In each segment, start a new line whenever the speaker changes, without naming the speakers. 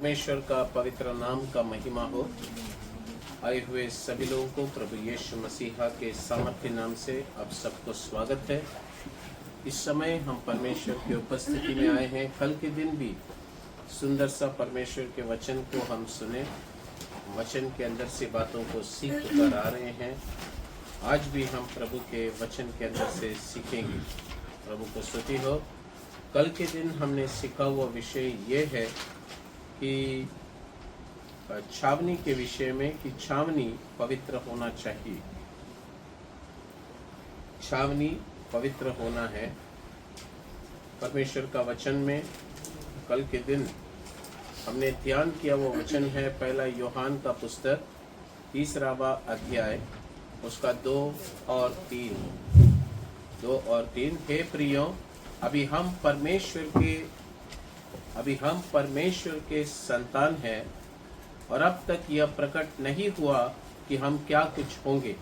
परमेश्वर का पवित्र नाम का महिमा हो। आए हुए सभी लोगों को प्रभु यीशु मसीहा के सामर्थ्य नाम से आप सबको स्वागत है। इस समय हम परमेश्वर की उपस्थिति में आए हैं। कल के दिन भी सुंदर सा परमेश्वर के वचन को हम सुने, वचन के अंदर से बातों को सीख कर आ रहे हैं। आज भी हम प्रभु के वचन के अंदर से सीखेंगे। प्रभु को स्तुति हो। कल के दिन हमने सीखा हुआ विषय ये है कि छावनी के विषय में कि छावनी पवित्र होना चाहिए। छावनी पवित्र होना है। परमेश्वर का वचन में कल के दिन हमने ध्यान किया वो वचन है पहला यूहन्ना का पुस्तक 3वां अध्याय उसका 2 और 3। हे प्रियों, अभी हम परमेश्वर के संतान हैं और अब तक यह प्रकट नहीं हुआ कि हम क्या कुछ होंगे।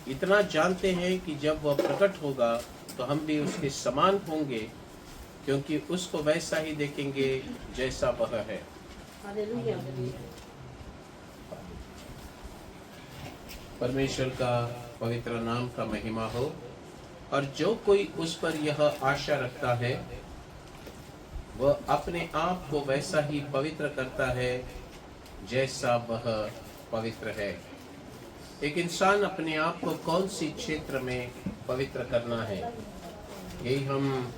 इतना जानते हैं कि जब वह प्रकट होगा तो हम भी उसके समान होंगे, क्योंकि उसको वैसा ही देखेंगे जैसा वह है। परमेश्वर का पवित्र नाम का महिमा हो। और जो कोई उस पर यह आशा रखता है वह अपने आप को वैसा ही पवित्र करता है जैसा वह पवित्र है। एक इंसान अपने आप को कौन सी क्षेत्र में पवित्र करना है, यही हम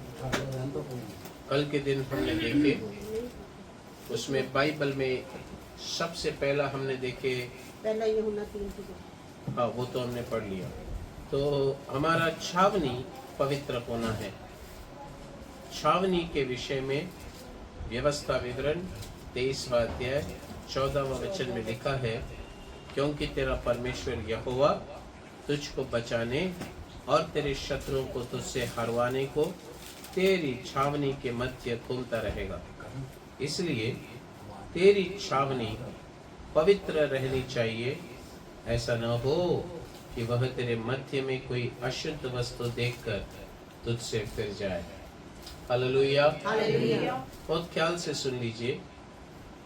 कल के दिन हमने देखे। उसमें बाइबल में सबसे पहला हमने देखे
पहला यूहन्ना 3।
हाँ, वो तो हमने पढ़ लिया। तो हमारा छावनी पवित्र होना है। छावनी के विषय में व्यवस्था विवरण 23वां अध्याय 14वां वचन में लिखा है, क्योंकि तेरा परमेश्वर यहोवा तुझको बचाने और तेरे शत्रुओं को तुझसे हरवाने को तेरी छावनी के मध्य घूमता रहेगा। इसलिए तेरी छावनी पवित्र रहनी चाहिए। ऐसा न हो कि वह तेरे मध्य में कोई अशुद्ध वस्तु देखकर तुझसे फिर जाए। हालेलुया। बहुत ख्याल से सुन लीजिए।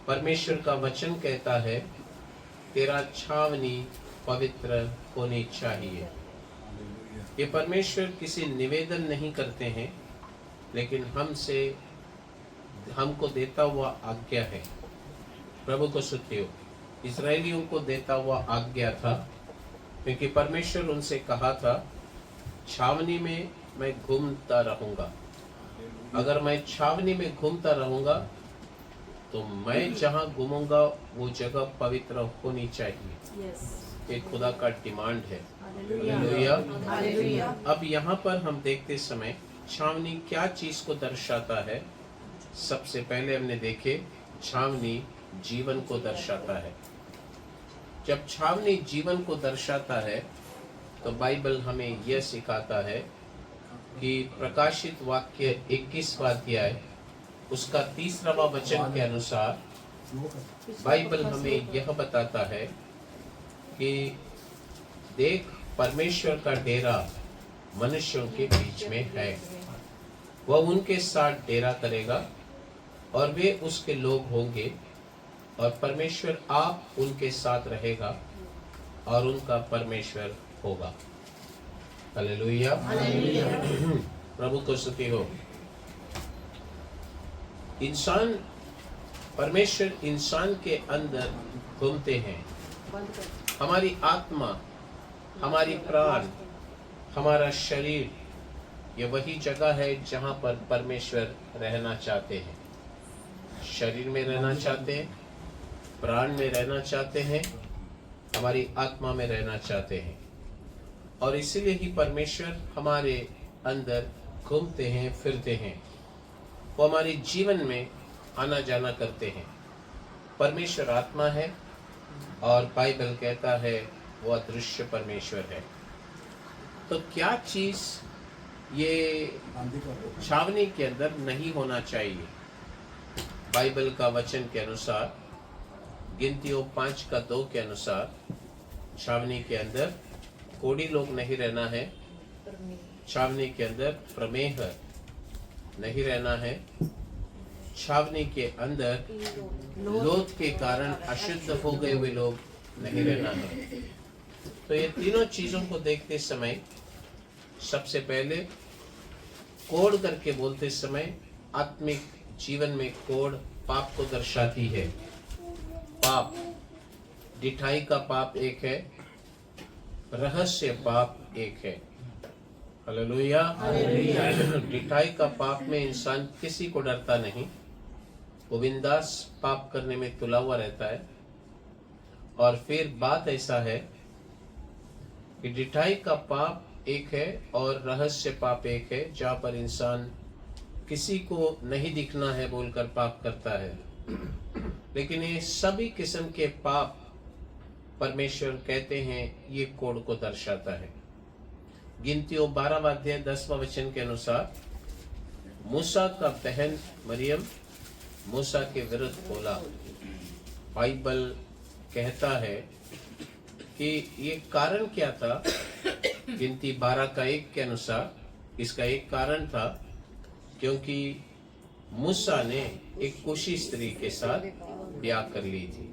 परमेश्वर का वचन कहता है तेरा छावनी पवित्र होनी चाहिए। ये परमेश्वर किसी निवेदन नहीं करते हैं, लेकिन हमको देता हुआ आज्ञा है। प्रभु को स्तुति हो। इस्राएलियों को देता हुआ आज्ञा था, क्योंकि परमेश्वर उनसे कहा था छावनी में मैं घूमता रहूंगा। अगर मैं छावनी में घूमता रहूंगा तो मैं जहां घूमूंगा वो जगह पवित्र होनी चाहिए। ये खुदा का डिमांड है। हालेलुया। अब यहाँ पर हम देखते समय छावनी क्या चीज को दर्शाता है। सबसे पहले हमने देखे छावनी जीवन को दर्शाता है। जब छावनी जीवन को दर्शाता है तो बाइबल हमें यह सिखाता है कि प्रकाशित वाक्य 21वां अध्याय उसका 3वां वचन के अनुसार बाइबल हमें यह बताता है कि देख, परमेश्वर का डेरा मनुष्यों के बीच में है। वह उनके साथ डेरा करेगा और वे उसके लोग होंगे, और परमेश्वर आप उनके साथ रहेगा और उनका परमेश्वर होगा। हालेलुया। प्रभु को स्तुति हो। परमेश्वर इंसान के अंदर घूमते हैं। हमारी आत्मा, हमारी प्राण, हमारा शरीर, ये वही जगह है जहां पर परमेश्वर रहना चाहते हैं। शरीर में रहना चाहते हैं, प्राण में रहना चाहते हैं, हमारी आत्मा में रहना चाहते हैं। और इसीलिए ही परमेश्वर हमारे अंदर घूमते हैं, फिरते हैं। वो हमारे जीवन में आना जाना करते हैं। परमेश्वर आत्मा है और बाइबल कहता है वो अदृश्य परमेश्वर है। तो क्या चीज ये छावनी के अंदर नहीं होना चाहिए? बाइबल का वचन के अनुसार गिनतियों 5:2 के अनुसार छावनी के अंदर कोढ़ी लोग नहीं रहना है। छावनी के अंदर प्रमेह नहीं रहना है। छावनी के अंदर लोथ के कारण अशुद्ध हो गए हुए लोग नहीं रहना है। तो ये तीनों चीजों को देखते समय सबसे पहले कोड़ करके बोलते समय आत्मिक जीवन में कोड़ पाप को दर्शाती है। पाप, डिठाई का पाप एक है, रहस्य पाप एक है। हालेलुया। डिठाई का पाप में इंसान किसी को डरता नहीं, वो बिंदास पाप करने में तुला हुआ रहता है। और फिर बात ऐसा है कि डिठाई का पाप एक है और रहस्य पाप एक है, जहाँ पर इंसान किसी को नहीं दिखना है बोलकर पाप करता है। लेकिन ये सभी किस्म के पाप परमेश्वर कहते हैं ये कोड़ को दर्शाता है। गिनतियों 12वां अध्याय 10वां वचन के अनुसार मूसा का बहन मरियम मूसा के विरुद्ध बोला। बाइबल कहता है कि ये कारण क्या था। गिनती 12 का 1 के अनुसार इसका एक कारण था, क्योंकि मूसा ने एक कुशी स्त्री के साथ ब्याह कर ली थी।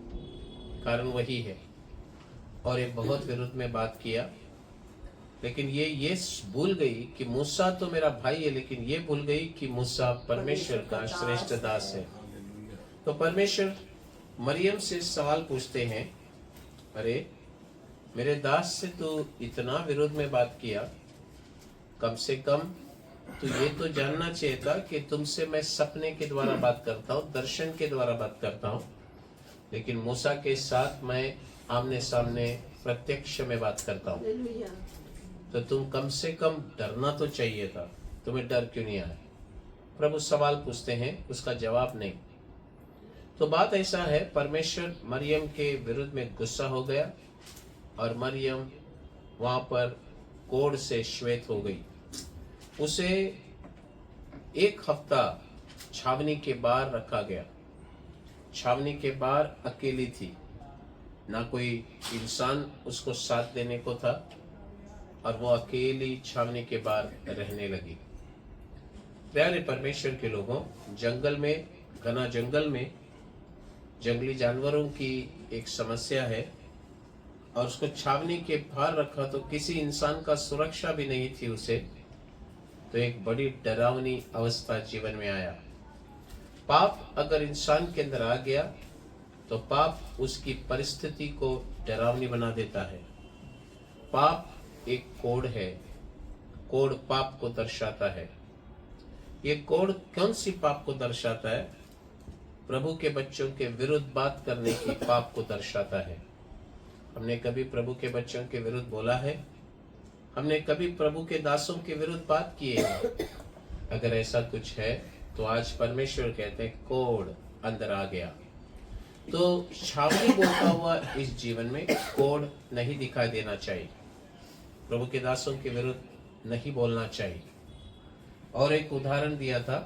कारण वही है। और ये बहुत विरुद्ध में बात किया, लेकिन ये भूल गई कि मूसा तो मेरा भाई है, लेकिन ये भूल गई कि मूसा परमेश्वर का श्रेष्ठ दास है। तो परमेश्वर मरियम से सवाल पूछते हैं, अरे मेरे दास से तो इतना विरोध में बात किया, कम से कम तो ये तो जानना चाहिए था कि तुमसे मैं सपने के द्वारा बात करता हूँ, दर्शन के द्वारा बात करता हूँ, लेकिन मूसा के साथ मैं आमने सामने प्रत्यक्ष में बात करता हूँ। तो तुम कम से कम डरना तो चाहिए था, तुम्हें डर क्यों नहीं आया? प्रभु सवाल पूछते हैं, उसका जवाब नहीं। तो बात ऐसा है, परमेश्वर मरियम के विरुद्ध में गुस्सा हो गया और मरियम वहां पर कोढ़ से श्वेत हो गई। उसे 1 हफ्ता छावनी के बाहर रखा गया। छावनी के बाहर अकेली थी, ना कोई इंसान उसको साथ देने को था, और वो अकेली छावनी के बाहर रहने लगी। प्यारे परमेश्वर के लोगों, जंगल में, घना जंगल में जंगली जानवरों की एक समस्या है, और उसको छावनी के बाहर रखा तो किसी इंसान का सुरक्षा भी नहीं थी उसे। तो एक बड़ी डरावनी अवस्था जीवन में आया। पाप अगर इंसान के अंदर आ गया तो पाप उसकी परिस्थिति को डरावनी बना देता है। पाप एक कोड़ है, कोड़ पाप को दर्शाता है। ये कोड़ कौन सी पाप को दर्शाता है? प्रभु के बच्चों के विरुद्ध बात करने की पाप को दर्शाता है। हमने कभी प्रभु के बच्चों के विरुद्ध बोला है? हमने कभी प्रभु के दासों के विरुद्ध बात की है? अगर ऐसा कुछ है तो आज परमेश्वर कहते हैं कोड़ अंदर आ गया। तो छावनी बोलता हुआ इस जीवन में कोड़ नहीं दिखाई देना चाहिए। प्रभु के दासों के विरुद्ध नहीं बोलना चाहिए। और एक उदाहरण दिया था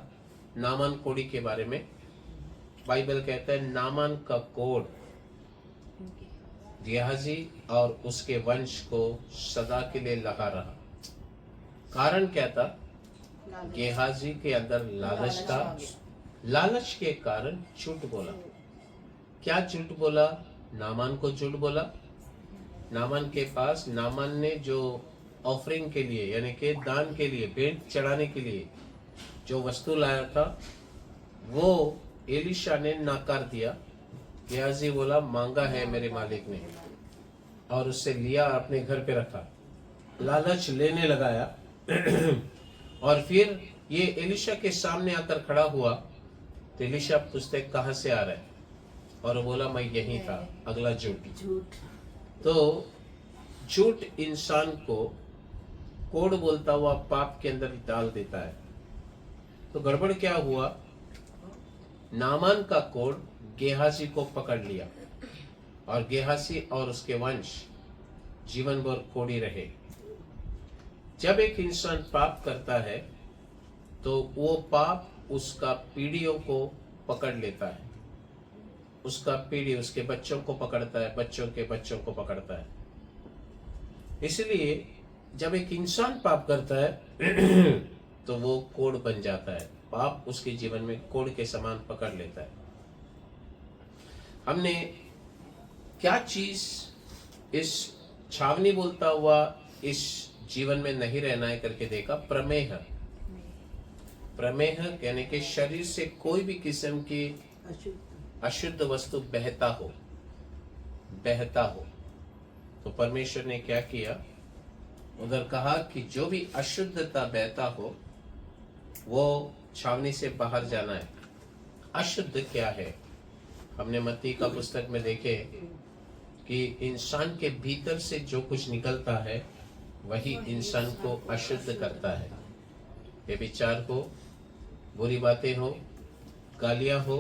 नामान कोड़ी के बारे में। बाइबल कहता है नामान का कोड़ गेहाजी और उसके वंश को सदा के लिए लगा रहा। कारण क्या था? गेहाजी के अंदर लालच था। लालच के कारण झूठ बोला। क्या झूठ बोला? नामान को झूठ बोला। नामान के पास, नामान ने जो ऑफरिंग के लिए यानी कि दान के लिए, भेंट चढ़ाने के लिए जो वस्तु लाया था, वो एलिशा ने नकार दिया। गेहाजी बोला मांगा है मेरे मालिक ने, और उससे लिया अपने घर पे रखा। लालच लेने लगाया। और फिर ये एलिशा के सामने आकर खड़ा हुआ तो एलिशा पूछते कहाँ से आ रहा है, और वो बोला मैं यहीं था। अगला झूठ। तो झूठ इंसान को कोड़ बोलता हुआ पाप के अंदर डाल देता है। तो गड़बड़ क्या हुआ? नामान का कोड़ गेहाजी को पकड़ लिया, और गेहाजी और उसके वंश जीवन भर कोड़ी रहे। जब एक इंसान पाप करता है तो वो पाप उसका पीढ़ियों को पकड़ लेता है। उसका पीढ़ी उसके बच्चों को पकड़ता है, बच्चों के बच्चों को पकड़ता है। इसलिए जब एक इंसान पाप करता है तो वो कोड़ बन जाता है पाप उसके जीवन में कोड़ के समान पकड़ लेता है। हमने क्या चीज इस छावनी बोलता हुआ इस जीवन में नहीं रहना है करके देखा। प्रमेह। प्रमेह यानी कि शरीर से कोई भी किस्म की अशुद्ध वस्तु बहता हो तो परमेश्वर ने क्या किया, उधर कहा कि जो भी अशुद्धता बहता हो वो छावनी से बाहर जाना है। अशुद्ध क्या है? हमने मत्ती का पुस्तक में देखे कि इंसान के भीतर से जो कुछ निकलता है वही इंसान को अशुद्ध करता है। व्यभिचार हो, बुरी बातें हो, गालियां हो,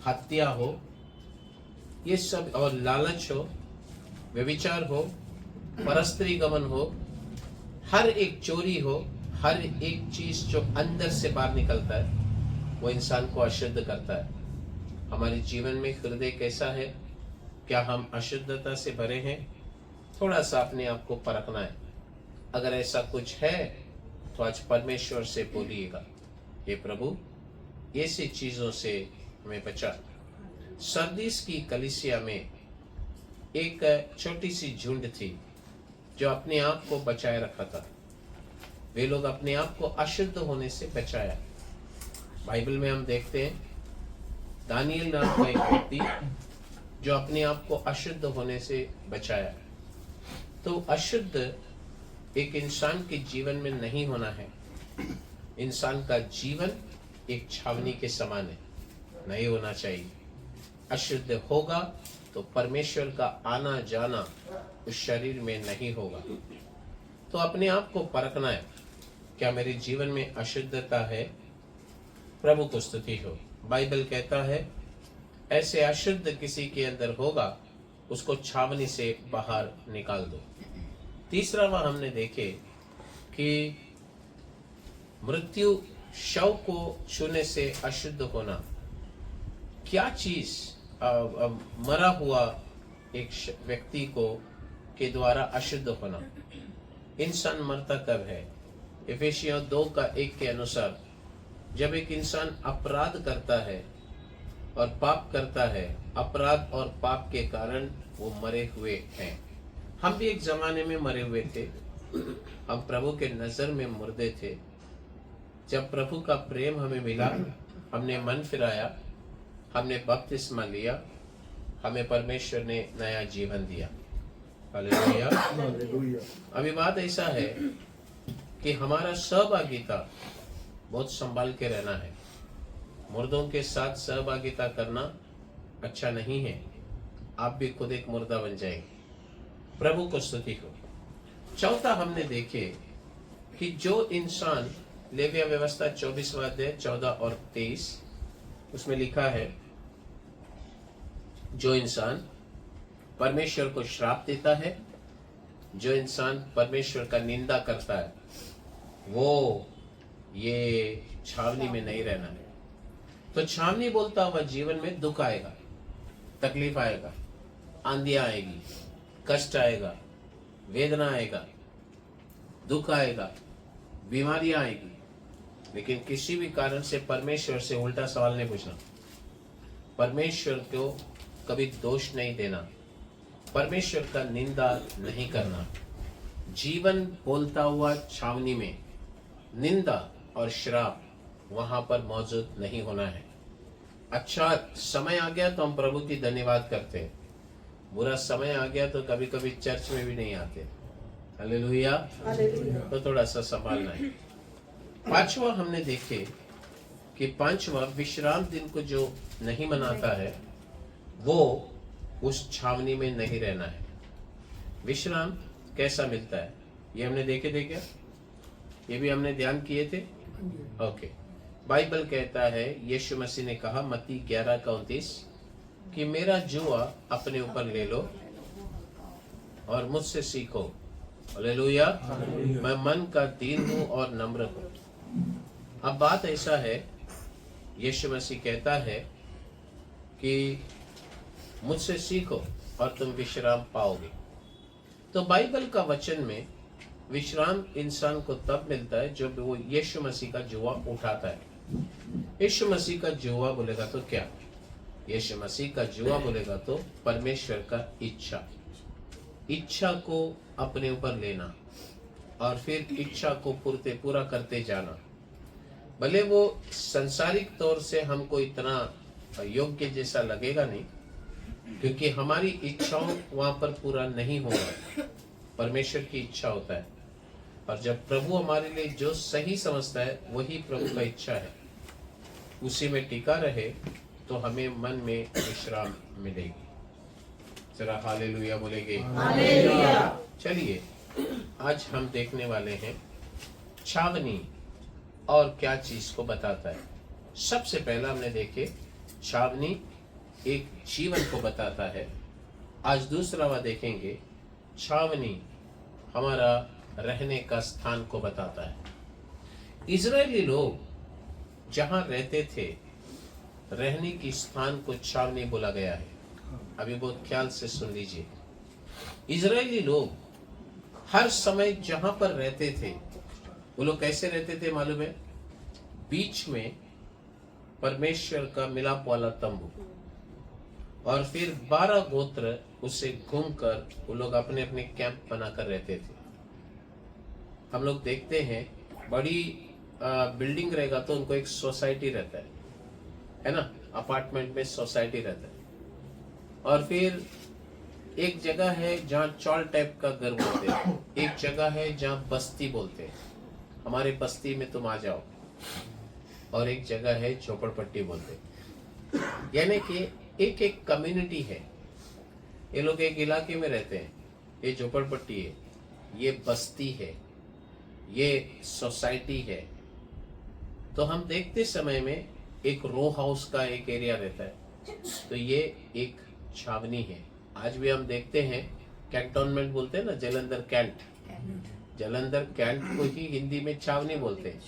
हत्या हो, ये सब, और लालच हो, व्यभिचार हो, परस्त्री गमन हो, हर एक चोरी हो, हर एक चीज जो अंदर से बाहर निकलता है वो इंसान को अशुद्ध करता है। हमारे जीवन में हृदय कैसा है? क्या हम अशुद्धता से भरे हैं? थोड़ा सा अपने आप को परखना है। अगर ऐसा कुछ है तो आज परमेश्वर से बोलिएगा, हे प्रभु ऐसी चीजों से हमें बचा। सरदीस की कलीसिया में एक छोटी सी झुंड थी जो अपने आप को बचाए रखा था। वे लोग अपने आप को अशुद्ध होने से बचाया। बाइबल में हम देखते हैं दानियल नाम का एक व्यक्ति जो अपने आप को अशुद्ध होने से बचाया। तो अशुद्ध एक इंसान के जीवन में नहीं होना है। इंसान का जीवन एक छावनी के समान है, नहीं होना चाहिए। अशुद्ध होगा तो परमेश्वर का आना जाना उस शरीर में नहीं होगा। तो अपने आप को परखना है, क्या मेरे जीवन में अशुद्धता है? प्रभु को स्तुति हो। बाइबल कहता है ऐसे अशुद्ध किसी के अंदर होगा उसको छावनी से बाहर निकाल दो। तीसरा वह हमने देखे कि मृत्यु, शव को छूने से अशुद्ध होना। क्या चीज मरा हुआ एक व्यक्ति को के द्वारा अशुद्ध होना। इंसान मरता कब है? इफिसियों 2:1 के अनुसार जब एक इंसान अपराध करता है और पाप करता है, अपराध और पाप के कारण वो मरे हुए हैं। हम भी एक जमाने में मरे हुए थे, हम प्रभु के नजर में मुर्दे थे। जब प्रभु का प्रेम हमें मिला, हमने मन फिराया, हमने बपतिस्मा लिया, हमें परमेश्वर ने नया जीवन दिया। हालेलुया। अभी बात ऐसा है कि हमारा सहभागिता बहुत संभाल के रहना है। मुर्दों के साथ सहभागिता करना अच्छा नहीं है, आप भी खुद एक मुर्दा बन जाएंगे। प्रभु को स्तुति हो। चौथा हमने देखे कि जो इंसान, लेविया व्यवस्था 24वां अध्याय 14 और 23, उसमें लिखा है जो इंसान परमेश्वर को श्राप देता है, जो इंसान परमेश्वर का निंदा करता है, वो ये छावनी में नहीं रहना है। तो छावनी बोलता हुआ जीवन में दुख आएगा, तकलीफ आएगा, आंधियां आएगी, कष्ट आएगा, वेदना आएगा, दुख आएगा, बीमारियां आएगी, लेकिन किसी भी कारण से परमेश्वर से उल्टा सवाल नहीं पूछना। परमेश्वर को कभी दोष नहीं देना, परमेश्वर का निंदा नहीं करना। जीवन बोलता हुआ छावनी में निंदा और श्राप वहां पर मौजूद नहीं होना है। अच्छा समय आ गया तो हम प्रभु की धन्यवाद करते हैं, बुरा समय आ गया तो कभी कभी चर्च में भी नहीं आते। हालेलुया। तो थोड़ा सा संभालना है। पांचवा हमने देखे कि पांचवा विश्राम दिन को जो नहीं मनाता है वो उस छावनी में नहीं रहना है। विश्राम कैसा मिलता है ये हमने देखे थे क्या? ये भी हमने ध्यान किए थे। ओके। बाइबल कहता है, यीशु मसीह ने कहा मत्ती 11:29 कि मेरा जुआ अपने ऊपर ले लो और मुझसे सीखो। हालेलुया। मैं मन का दीन हूं और नम्र हूं। अब बात ऐसा है, यीशु मसीह कहता है कि मुझसे सीखो और तुम विश्राम पाओगे। तो बाइबल का वचन में विश्राम इंसान को तब मिलता है जब वो यीशु मसीह का जुआ उठाता है। यीशु मसीह का जुआ बोलेगा तो क्या? यीशु मसीह का जुआ बोलेगा तो परमेश्वर का इच्छा को अपने ऊपर लेना और फिर इच्छा को पूरा करते जाना। भले वो संसारिक तौर से हमको इतना योग्य जैसा लगेगा नहीं, क्योंकि हमारी इच्छाओं वहां पर पूरा नहीं होगा, परमेश्वर की इच्छा होता है। और जब प्रभु हमारे लिए जो सही समझता है वही प्रभु का इच्छा है, उसी में टिका रहे तो हमें मन में विश्राम मिलेगी। जरा हालेलुया बोलेंगे।
हालेलुया।
चलिए आज हम देखने वाले हैं छावनी और क्या चीज को बताता है। सबसे पहला हमने देखे छावनी एक जीवन को बताता है। आज दूसरा वह देखेंगे छावनी हमारा रहने का स्थान को बताता है। इजरायली लोग जहां रहते थे, रहने की स्थान को छावनी बोला गया है। अभी बहुत ख्याल से सुन लीजिए। इजरायली लोग हर समय जहां पर रहते थे, वो लोग कैसे रहते थे मालूम है? बीच में परमेश्वर का मिलाप वाला तंबू, और फिर 12 गोत्र उसे घूमकर वो लोग अपने अपने कैंप बनाकर रहते थे। हम लोग देखते हैं बड़ी बिल्डिंग रहेगा तो उनको एक सोसाइटी रहता है ना, अपार्टमेंट में सोसाइटी रहता है। और फिर एक जगह है जहाँ चौल टाइप का घर बोलते हैं, एक जगह है जहाँ बस्ती बोलते हैं, हमारे बस्ती में तुम आ जाओ, और एक जगह है झोपड़पट्टी बोलते हैं। यानी कि एक एक कम्युनिटी है, ये लोग एक इलाके में रहते हैं। ये झोपड़पट्टी है, ये बस्ती है, ये सोसाइटी है। तो हम देखते समय में एक रो हाउस का एक एरिया रहता है, तो ये एक छावनी है। आज भी हम देखते हैं कैंटोनमेंट बोलते हैं ना, जलंधर कैंट, जलंधर कैंट को ही हिंदी में छावनी बोलते हैं।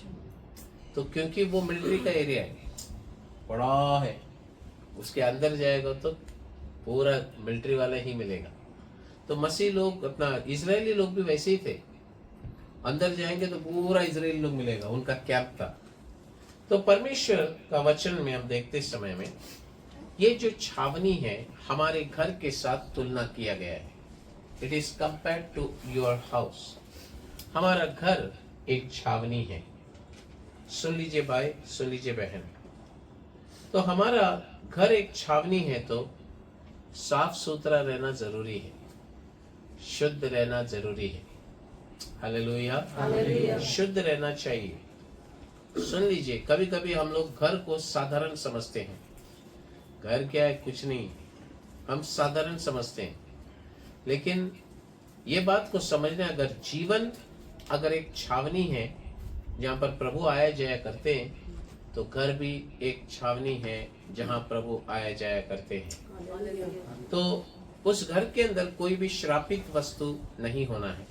तो क्योंकि वो मिलिट्री का एरिया है, बड़ा है, उसके अंदर जाएगा तो पूरा मिलिट्री वाला ही मिलेगा। तो मसीह लोग अपना इजरायली लोग भी वैसे ही थे, अंदर जाएंगे तो पूरा इजरायली लोग मिलेगा, उनका कैंप था। तो परमेश्वर का वचन में हम देखते समय में ये जो छावनी है हमारे घर के साथ तुलना किया गया है। It is compared to your house. हमारा घर एक छावनी है। सुन लीजिए भाई, सुन लीजिए बहन। तो हमारा घर एक छावनी है तो साफ सुथरा रहना जरूरी है, शुद्ध रहना जरूरी है। हालेलुया। शुद्ध रहना चाहिए। सुन लीजिए, कभी कभी हम लोग घर को साधारण समझते हैं। घर क्या है? कुछ नहीं, हम साधारण समझते हैं। लेकिन ये बात को समझना, अगर जीवन अगर एक छावनी है जहाँ पर प्रभु आया जाया करते हैं, तो घर भी एक छावनी है जहाँ प्रभु आया जाया करते हैं। तो उस घर के अंदर कोई भी श्रापित वस्तु नहीं होना है।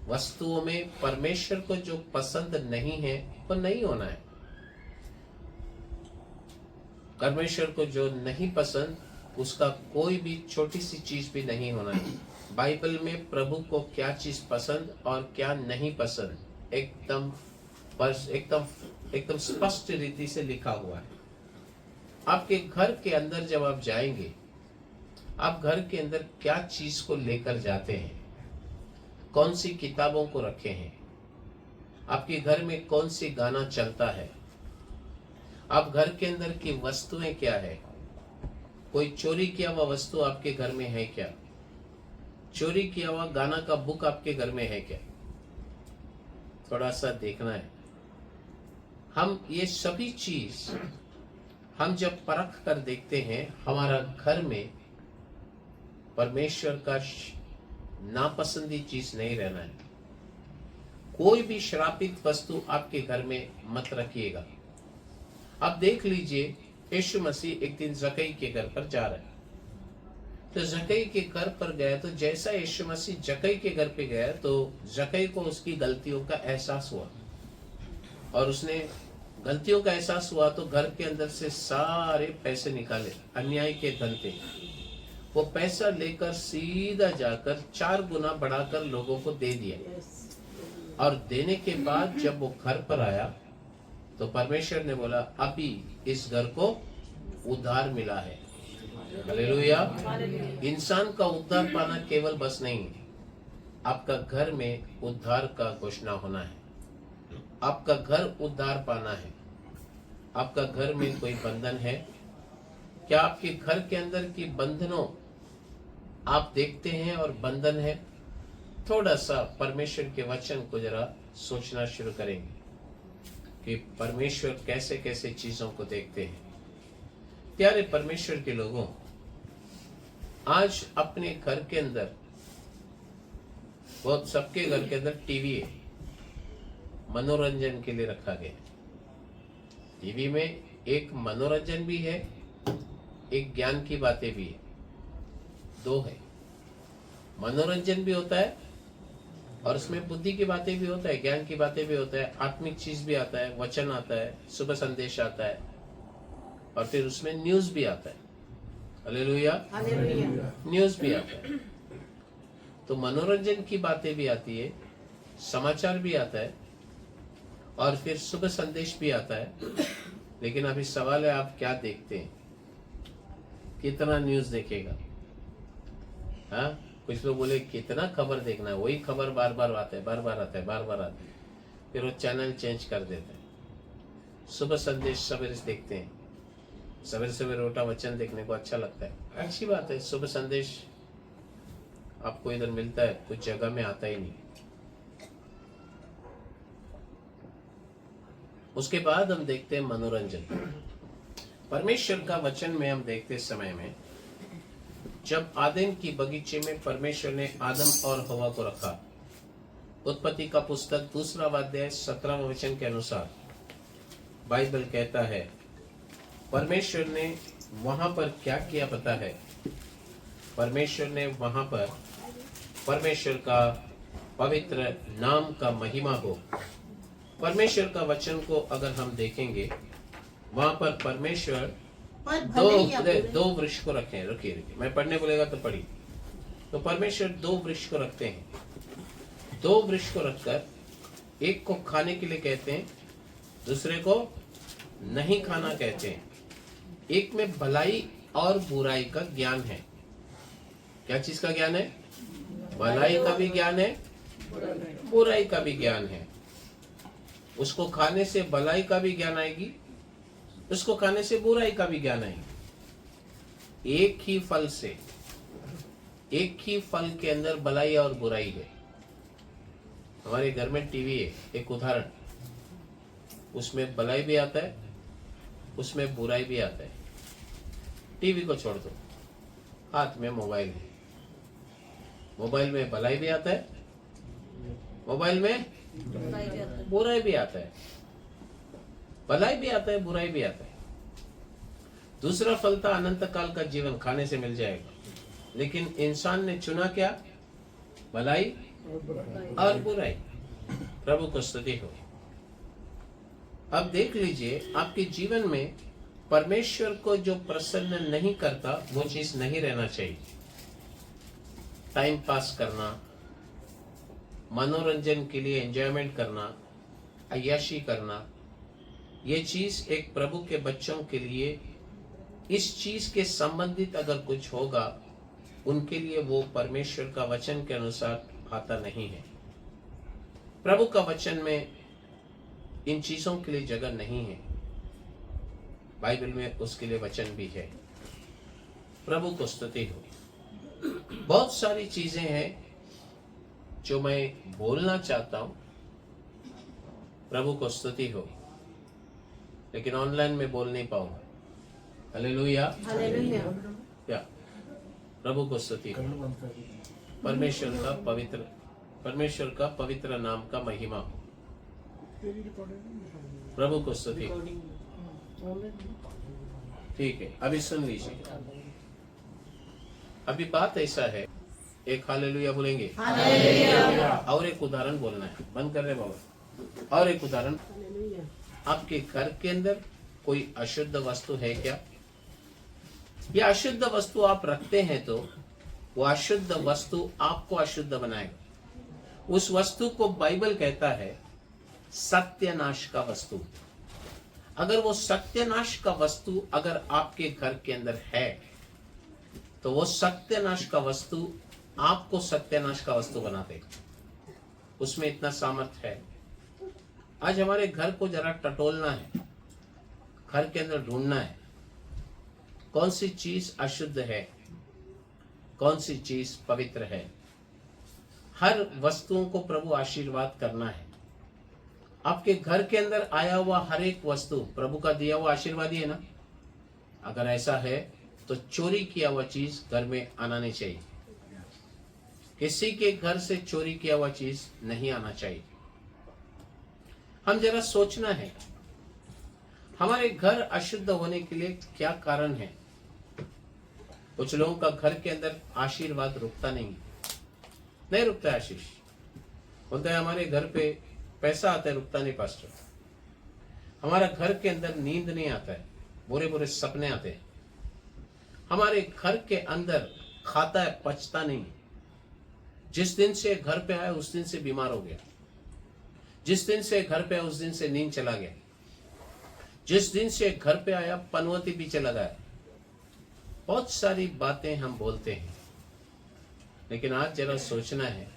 वस्तुओं में परमेश्वर को जो पसंद नहीं है वो नहीं होना है। परमेश्वर को जो नहीं पसंद, उसका कोई भी छोटी सी चीज भी नहीं होना है। बाइबल में प्रभु को क्या चीज पसंद और क्या नहीं पसंद एकदम एकदम स्पष्ट रीति से लिखा हुआ है। आपके घर के अंदर जब आप जाएंगे, आप घर के अंदर क्या चीज को लेकर जाते हैं, कौन सी किताबों को रखे हैं, आपके घर में कौन सी गाना चलता है, आप घर के अंदर की वस्तुएं क्या है, कोई चोरी किया हुआ वस्तु आपके घर में है क्या, चोरी किया हुआ गाना का बुक आपके घर में है क्या, थोड़ा सा देखना है। हम ये सभी चीज हम जब परख कर देखते हैं, हमारा घर में परमेश्वर का नापसंदी चीज नहीं रहना है। कोई भी श्रापित वस्तु आपके घर में मत रखिएगा। आप देख लीजिए, यीशु मसीह एक दिन जक्कई के घर पर जा रहे हैं, तो जक्कई के घर पर गया, तो जैसा यीशु मसीह जक्कई के घर पे गया तो जक्कई को उसकी गलतियों का एहसास हुआ, और उसने गलतियों का एहसास हुआ तो घर के अंदर से सारे पैसे निकाले, अन्याय के धन थे। वो पैसा लेकर सीधा जाकर 4 गुना बढ़ाकर लोगों को दे दिया, और देने के बाद जब वो घर पर आया तो परमेश्वर ने बोला अभी इस घर को उद्धार मिला है। हालेलुया। इंसान का उद्धार पाना केवल बस नहीं है, आपका घर में उद्धार का घोषणा होना है, आपका घर उद्धार पाना है। आपका घर में कोई बंधन है क्या? आपके घर के अंदर की बंधनों आप देखते हैं और बंधन है? थोड़ा सा परमेश्वर के वचन को जरा सोचना शुरू करेंगे कि परमेश्वर कैसे कैसे चीजों को देखते हैं। प्यारे परमेश्वर के लोगों, आज अपने घर के अंदर, बहुत सबके घर के अंदर टीवी है, मनोरंजन के लिए रखा गया। टीवी में एक मनोरंजन भी है, एक ज्ञान की बातें भी है, दो है। मनोरंजन भी होता है और उसमें बुद्धि की बातें भी होता है, ज्ञान की बातें भी होता है, आत्मिक चीज भी आता है, वचन आता है, शुभ संदेश आता है, और फिर उसमें न्यूज भी आता है। हालेलुया। न्यूज भी आता है। तो मनोरंजन की बातें भी आती है, समाचार भी आता है, और फिर शुभ संदेश भी आता है। लेकिन अभी सवाल है, आप क्या देखते हैं? कितना न्यूज देखेगा? हाँ, कुछ लोग बोले कितना खबर देखना है, वही खबर बार बार आता है, बार बार आता है, बार बार आता है, फिर वो चैनल चेंज कर देते हैं। शुभ संदेश सवेरे देखते हैं, सवेरे सवेरे रोटा वचन देखने को अच्छा लगता है, अच्छी बात है। शुभ संदेश आपको इधर मिलता है, कुछ जगह में आता ही नहीं। उसके बाद हम देखते हैं मनोरंजन। परमेश्वर का वचन में हम देखते समय में, जब आदम की बगीचे में परमेश्वर ने आदम और हवा को रखा, उत्पत्ति का पुस्तक 2 अध्याय 17 वचन के अनुसार बाइबल कहता है, परमेश्वर ने वहां पर क्या किया पता है? परमेश्वर ने वहां पर, परमेश्वर का पवित्र नाम का महिमा हो। परमेश्वर का वचन को अगर हम देखेंगे, वहां पर परमेश्वर दो वृक्ष को रखे हैं। रुकिए, मैं पढ़ने बोलेगा तो पढ़ी। तो परमेश्वर 2 वृक्ष को रखते हैं। 2 वृक्ष को रखकर एक को खाने के लिए कहते हैं, दूसरे को नहीं खाना कहते हैं। एक में भलाई और बुराई का ज्ञान है। क्या चीज का ज्ञान है? भलाई का भी ज्ञान है, बुराई का भी ज्ञान है। उसको खाने से भलाई का भी ज्ञान आएगी, उसको खाने से बुराई का भी ज्ञान आएगी। एक ही फल से, एक ही फल के अंदर भलाई और बुराई है। हमारे घर में टीवी है, एक उदाहरण, उसमें भलाई भी आता है, उसमें बुराई भी आता है। टीवी को छोड़ दो, हाथ में मोबाइल है, मोबाइल में भलाई भी आता है, मोबाइल में बुराई भी आता है। भलाई भी आता है, बुराई भी आता है। दूसरा फल था अनंत काल का जीवन, खाने से मिल जाएगा, लेकिन इंसान ने चुना क्या? भलाई और बुराई। प्रभु को स्तुति हो। अब देख लीजिए, आपके जीवन में परमेश्वर को जो प्रसन्न नहीं करता, वो चीज नहीं रहना चाहिए। टाइम पास करना, मनोरंजन के लिए एंजॉयमेंट करना, अय्याशी करना, ये चीज एक प्रभु के बच्चों के लिए, इस चीज के संबंधित अगर कुछ होगा, उनके लिए वो परमेश्वर का वचन के अनुसार आता नहीं है। प्रभु का वचन में इन चीजों के लिए जगह नहीं है। बाइबल में उसके लिए वचन भी है। प्रभु को स्तुति हो। बहुत सारी चीजें हैं जो मैं बोलना चाहता हूं, प्रभु को स्तुति हो, लेकिन ऑनलाइन में बोल नहीं पाऊंगा। हालेलुया। क्या? प्रभु को स्तुति हो। परमेश्वर का पवित्र नाम का महिमा हो। प्रभु को स्तुति। ठीक है, अभी सुन लीजिए। अभी बात ऐसा है, एक हालेलुया बोलेंगे, और एक उदाहरण बोलना है। बंद कर रहे बाबा। और एक उदाहरण, आपके घर के अंदर कोई अशुद्ध वस्तु है क्या? ये अशुद्ध वस्तु आप रखते हैं तो वो अशुद्ध वस्तु आपको अशुद्ध बनाएगा। उस वस्तु को बाइबल कहता है सत्यानाश का वस्तु। अगर वो सत्यानाश का वस्तु अगर आपके घर के अंदर है, तो वो सत्यानाश का वस्तु आपको सत्यानाश का वस्तु बना देगा। उसमें इतना सामर्थ्य है। आज हमारे घर को जरा टटोलना है, घर के अंदर ढूंढना है कौन सी चीज अशुद्ध है, कौन सी चीज पवित्र है। हर वस्तुओं को प्रभु आशीर्वाद करना है। आपके घर के अंदर आया हुआ हर एक वस्तु प्रभु का दिया हुआ आशीर्वाद ही है ना। अगर ऐसा है तो चोरी किया हुआ चीज घर में आना नहीं चाहिए। किसी के घर से चोरी किया हुआ चीज नहीं आना चाहिए। हम जरा सोचना है हमारे घर अशुद्ध होने के लिए क्या कारण है। कुछ लोगों का घर के अंदर आशीर्वाद रुकता नहीं रुकता है। आशीष बोलता है हमारे घर पे पैसा आता है, रुकता नहीं पास्टर। हमारा घर के अंदर नींद नहीं आता है, बुरे बुरे सपने आते हैं। हमारे घर के अंदर खाता है, पचता नहीं। जिस दिन से घर पे आया उस दिन से बीमार हो गया। जिस दिन से घर पे आया उस दिन से नींद चला गया। जिस दिन से घर पे आया पनवती पीछे लगा है। बहुत सारी बातें हम बोलते हैं, लेकिन आज जरा सोचना है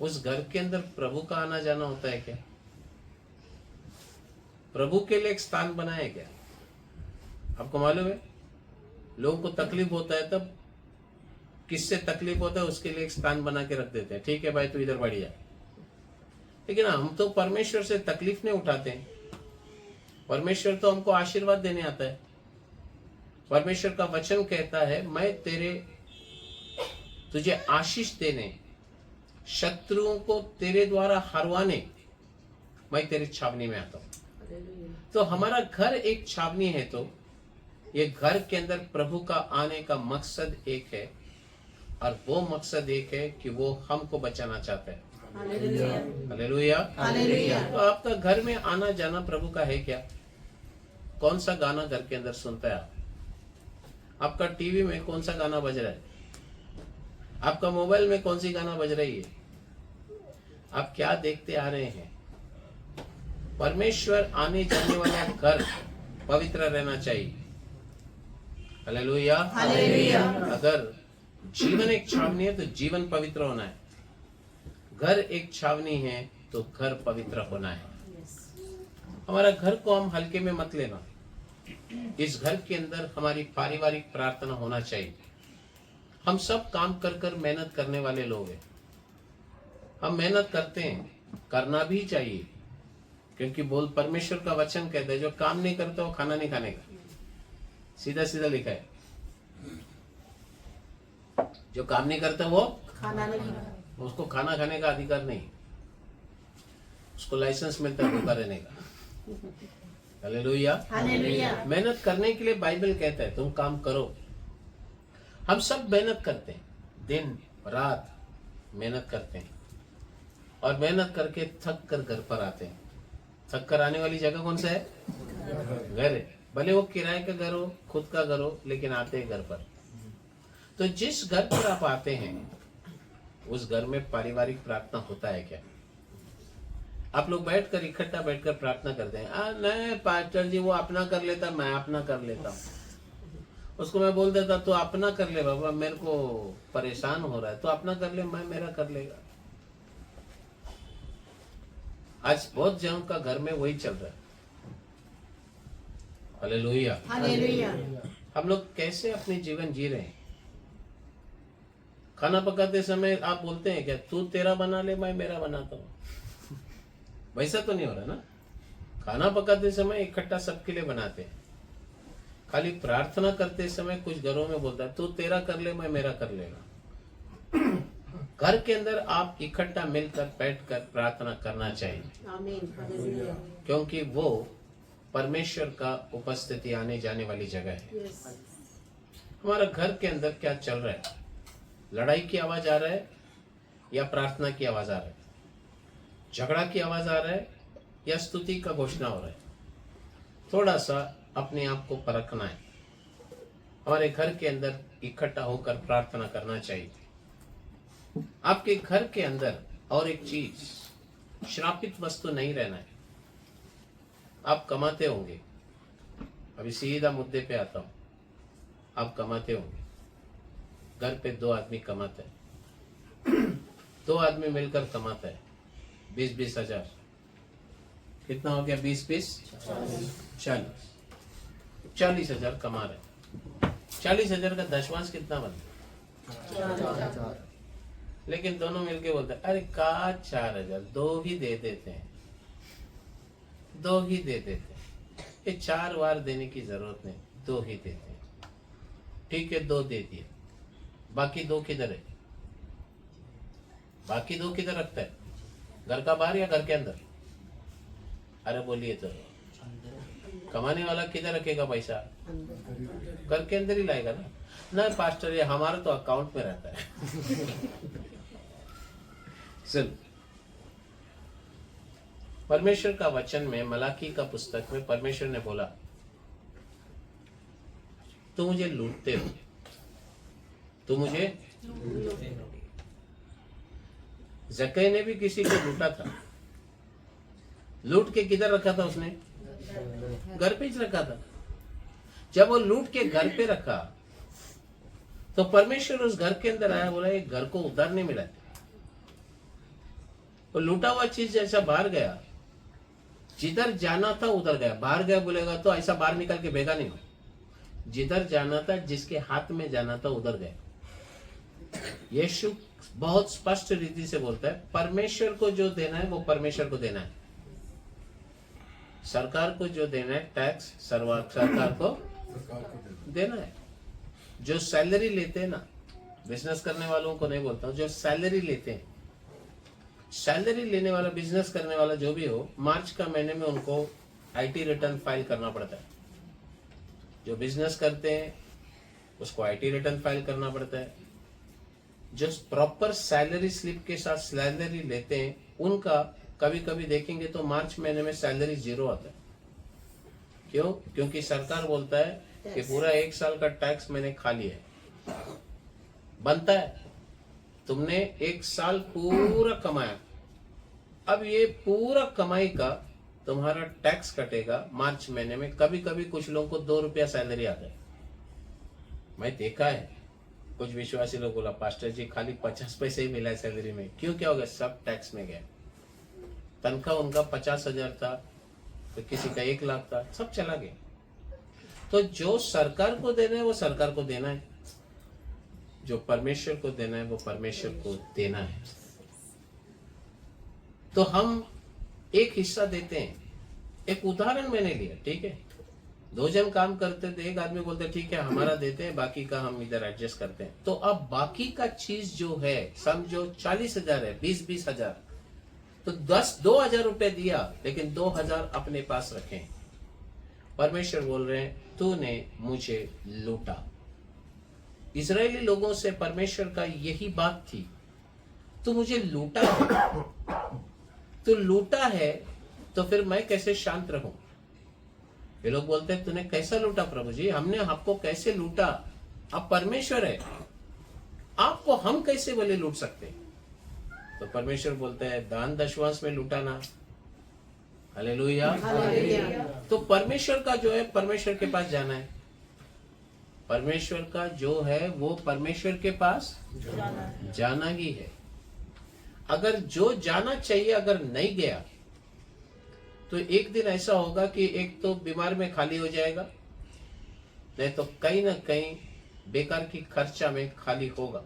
उस घर के अंदर प्रभु का आना जाना होता है क्या? प्रभु के लिए एक स्थान बनाया है क्या? आपको मालूम है लोगों को तकलीफ होता है तब किससे तकलीफ होता है उसके लिए एक स्थान बना के रख देते हैं। ठीक है भाई तू इधर बढ़ जा। लेकिन हम तो परमेश्वर से तकलीफ नहीं उठाते हैं। परमेश्वर तो हमको आशीर्वाद देने आता है। परमेश्वर का वचन कहता है मैं तुझे आशीष देने, शत्रुओं को तेरे द्वारा हरवाने मैं तेरी छावनी में आता हूं। तो हमारा घर एक छावनी है। तो ये घर के अंदर प्रभु का आने का मकसद एक है, और वो मकसद एक है कि वो हमको बचाना चाहता है। हालेलुया। तो आपका घर में आना जाना प्रभु का है क्या? कौन सा गाना घर के अंदर सुनता है आप? आपका टीवी में कौन सा गाना बज रहा है? आपका मोबाइल में कौन सी गाना बज रही है? आप क्या देखते आ रहे हैं? परमेश्वर आने जाने वाला घर पवित्र रहना चाहिए। हालेलुया। अगर जीवन एक छावनी है तो जीवन पवित्र होना है। घर एक छावनी है तो घर पवित्र होना है। हमारा घर को हम हल्के में मत लेना। इस घर के अंदर हमारी पारिवारिक प्रार्थना होना चाहिए। हम सब काम कर कर मेहनत करने वाले लोग हैं। हम मेहनत करते हैं, करना भी चाहिए, क्योंकि बोल परमेश्वर का वचन कहता है जो काम नहीं करता वो खाना नहीं खाने का। सीधा सीधा लिखा है, जो काम नहीं करता वो
खाना नहीं,
उसको खाना खाने का अधिकार नहीं। उसको लाइसेंस मिलता है भूखा रहने का। हालेलुया। मेहनत करने के लिए बाइबल कहता है तुम काम करो। हम सब मेहनत करते हैं, दिन रात मेहनत करते हैं, और मेहनत करके थक कर घर पर आते हैं। थक कर आने वाली जगह कौन सा है? घर है। भले वो किराए का घर हो, खुद का घर हो, लेकिन आते हैं घर पर। तो जिस घर पर आप आते हैं उस घर में पारिवारिक प्रार्थना होता है क्या? आप लोग बैठकर इकट्ठा बैठकर प्रार्थना करते हैं। नहीं पास्टर जी वो अपना कर लेता, मैं अपना कर लेता हूँ। उसको मैं बोल देता तो अपना कर ले बाबा, मेरे को परेशान हो रहा है, तो अपना कर ले, मैं मेरा कर लेगा। आज बहुत जनों का घर में वही चल रहा है। हालेलुया। हम लोग कैसे अपने जीवन जी रहे हैं? खाना पकाते समय आप बोलते हैं क्या तू तेरा बना ले मैं मेरा बनाता हूँ? वैसा तो नहीं हो रहा ना। खाना पकाते समय इकट्ठा सबके लिए बनाते हैं। खाली प्रार्थना करते समय कुछ घरों में बोलता है तू तेरा कर ले मैं मेरा कर लेगा। घर के अंदर आप इकट्ठा मिलकर बैठकर प्रार्थना करना चाहिए।
आमीन।
क्योंकि वो परमेश्वर का उपस्थिति आने जाने वाली जगह है। हमारा घर के अंदर क्या चल रहा है? लड़ाई की आवाज आ रहा है या प्रार्थना की आवाज आ रहा है? झगड़ा की आवाज आ रहा है या स्तुति का घोषणा हो रहा है? थोड़ा सा अपने आप को परखना है। हमारे घर के अंदर इकट्ठा होकर प्रार्थना करना चाहिए। आपके घर के अंदर और एक चीज, श्रापित वस्तु नहीं रहना है। आप कमाते होंगे, अभी सीधा मुद्दे पे आता हूं, आप कमाते होंगे, घर पे 2 आदमी कमाते हैं, 2 आदमी मिलकर कमाता है 20-20 हजार, कितना हो गया? 20-20 40 हजार कमा रहे, 40 हजार का दशमांश कितना बनता? लेकिन दोनों मिलके बोलते हैं अरे का 4 हजार 2 ही दे देते हैं, 2 ही दे देते हैं, ये 4 बार देने की जरूरत नहीं, 2 ही देते हैं। ठीक है 2 दे दिए, बाकी 2 किधर है? बाकी 2 किधर रखता है? घर का बाहर या घर के अंदर? अरे बोलिए तो, कमाने वाला किधर रखेगा पैसा? घर के अंदर ही लाएगा ना। ना पास्टर ये हमारा तो अकाउंट में रहता है। सुन, परमेश्वर का वचन में मलाकी का पुस्तक में परमेश्वर ने बोला तुम मुझे लूटते हो, तुम मुझे जक्कई ने भी किसी को लूटा था, लूट के किधर रखा था उसने? घर पे ही रखा था। जब वो लूट के घर पे रखा तो परमेश्वर उस घर के अंदर आया, बोला ये घर को उधार नहीं मिला, वो लूटा हुआ चीज जैसा बाहर गया, जिधर जाना था उधर गया। बाहर गया बोलेगा तो ऐसा बाहर निकल के भेगा नहीं, जिधर जाना था, जिसके हाथ में जाना था उधर गया। यीशु बहुत स्पष्ट रीति से बोलता है परमेश्वर को जो देना है वो परमेश्वर को देना है, सरकार को जो देना है टैक्स सरकार को देना है। जो सैलरी लेते हैं ना, बिजनेस करने वालों को नहीं बोलता हूं, जो सैलरी लेते हैं, सैलरी लेने वाला बिजनेस करने वाला जो भी हो, मार्च का महीने में उनको आईटी रिटर्न फाइल करना पड़ता है। जो बिजनेस करते हैं उसको आईटी रिटर्न फाइल करना पड़ता है। जो प्रॉपर सैलरी स्लिप के साथ सैलरी लेते हैं उनका कभी कभी देखेंगे तो मार्च महीने में सैलरी 0 आता है। क्यों? क्योंकि सरकार बोलता है कि पूरा 1 साल का टैक्स मैंने खा लिया है, बनता है। तुमने 1 साल पूरा कमाया, अब ये पूरा कमाई का तुम्हारा टैक्स कटेगा मार्च महीने में। कभी कभी कुछ लोगों को 2 रुपया सैलरी आता है, मैं देखा है। कुछ विश्वासी लोग बोला पास्टर जी खाली 50 पैसे ही मिला है सैलरी में। क्यों? क्या हो गया? सब टैक्स में गया। तनख्वाह उनका 50,000 था, तो किसी का 1 लाख था, सब चला गया। तो जो सरकार को देना है वो सरकार को देना है, जो परमेश्वर को देना है वो परमेश्वर को देना है। तो हम एक हिस्सा देते हैं। एक उदाहरण मैंने लिया, ठीक है, 2 जन काम करते थे, एक आदमी बोलते ठीक है हमारा देते हैं, बाकी का हम इधर एडजस्ट करते हैं। तो अब बाकी का चीज जो है, समझो 40,000 है, 20-20 हजार, तो 2,000 रुपए दिया, लेकिन 2,000 अपने पास रखे। परमेश्वर बोल रहे हैं तूने मुझे लूटा। इजरायली लोगों से परमेश्वर का यही बात थी, तू मुझे लूटा है, तू लूटा है, तो फिर मैं कैसे शांत रहूं? ये लोग बोलते हैं तूने कैसा लूटा प्रभु जी? हमने आपको कैसे लूटा? आप परमेश्वर है, आपको हम कैसे बोले लूट सकते? तो परमेश्वर बोलते हैं दान दशवांश में लूटा ना। हालेलुया। तो परमेश्वर का जो है परमेश्वर के पास जाना है, परमेश्वर का जो है वो परमेश्वर के पास जाना ही है। अगर जो जाना चाहिए अगर नहीं गया तो एक दिन ऐसा होगा कि एक तो बीमार में खाली हो जाएगा, नहीं तो कहीं ना कहीं बेकार की खर्चा में खाली होगा,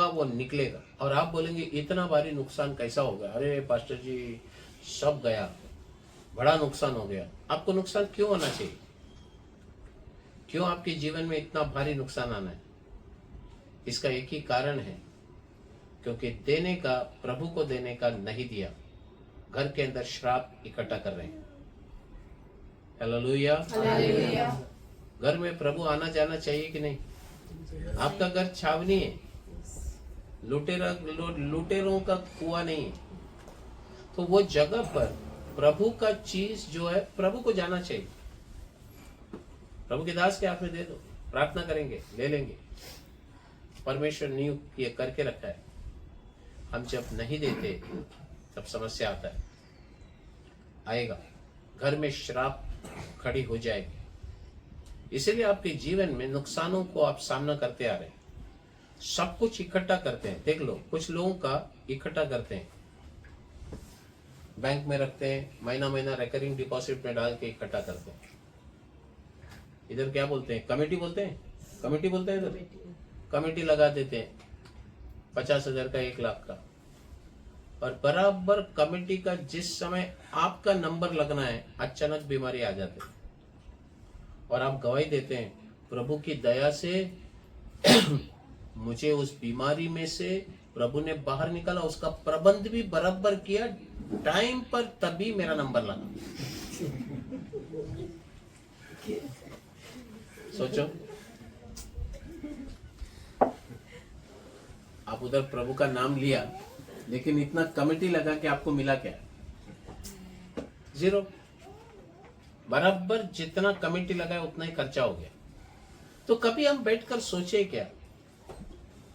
वो निकलेगा। और आप बोलेंगे इतना भारी नुकसान कैसा हो गया? अरे पास्टर जी सब गया, बड़ा नुकसान हो गया। आपको नुकसान क्यों होना चाहिए? क्यों आपके जीवन में इतना भारी नुकसान आना है? इसका एक ही कारण है, क्योंकि देने का, प्रभु को देने का नहीं दिया, घर के अंदर श्राप इकट्ठा कर रहे हैं। हालेलुया। घर में प्रभु आना जाना चाहिए कि नहीं? आपका घर छावनी है, लुटेरों का कुआं नहीं है। तो वो जगह पर प्रभु का चीज जो है प्रभु को जाना चाहिए। प्रभु के दास के हाथ में दे दो, प्रार्थना करेंगे, ले लेंगे। परमेश्वर नियुक्त ये करके रखा है। हम जब नहीं देते तब समस्या आता है, आएगा। घर में श्राप खड़ी हो जाएगी। इसलिए आपके जीवन में नुकसानों को आप सामना करते आ रहे हैं, सब कुछ इकट्ठा करते हैं। देख लो, कुछ लोगों का इकट्ठा करते हैं, बैंक में रखते हैं, महीना महीना रिकरिंग डिपॉजिट में डाल के इकट्ठा करते हैं। इधर क्या बोलते हैं, कमेटी बोलते हैं, कमेटी बोलते हैं इधर, कमेटी लगा देते हैं 50,000 का, 1 लाख का। और बराबर कमेटी का जिस समय आपका नंबर लगना है, अचानक बीमारी आ जाती है और आप गवाही देते हैं, प्रभु की दया से मुझे उस बीमारी में से प्रभु ने बाहर निकाला, उसका प्रबंध भी बराबर किया टाइम पर, तभी मेरा नंबर लगा। सोचो, आप उधर प्रभु का नाम लिया, लेकिन इतना कमेटी लगा कि आपको मिला क्या? 0। बराबर जितना कमेटी लगाया उतना ही खर्चा हो गया। तो कभी हम बैठकर सोचे क्या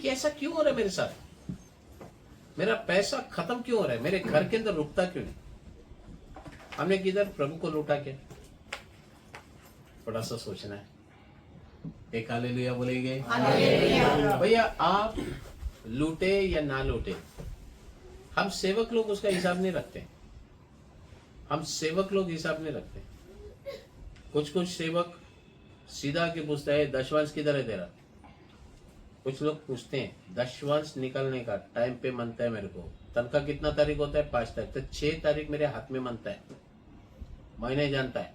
कि ऐसा क्यों हो रहा है मेरे साथ? मेरा पैसा खत्म क्यों हो रहा है? मेरे घर के अंदर रुकता क्यों नहीं? हमने किधर प्रभु को लूटा क्या? थोड़ा सा सोचना है। एक हालेलुया बोलेंगे? भैया, आप लूटे या ना लूटे, हम सेवक लोग उसका हिसाब नहीं रखते। हम सेवक लोग हिसाब नहीं रखते। कुछ कुछ सेवक सीधा के पूछता है, दशवांश किधर है तेरा? कुछ लोग पूछते हैं, दशवांश निकलने का टाइम पे मनता है मेरे को, तनख्वाह कितना तारीख होता है? 5 तारीख। तो 6 तारीख मेरे हाथ में मनता है, महीने जानता है।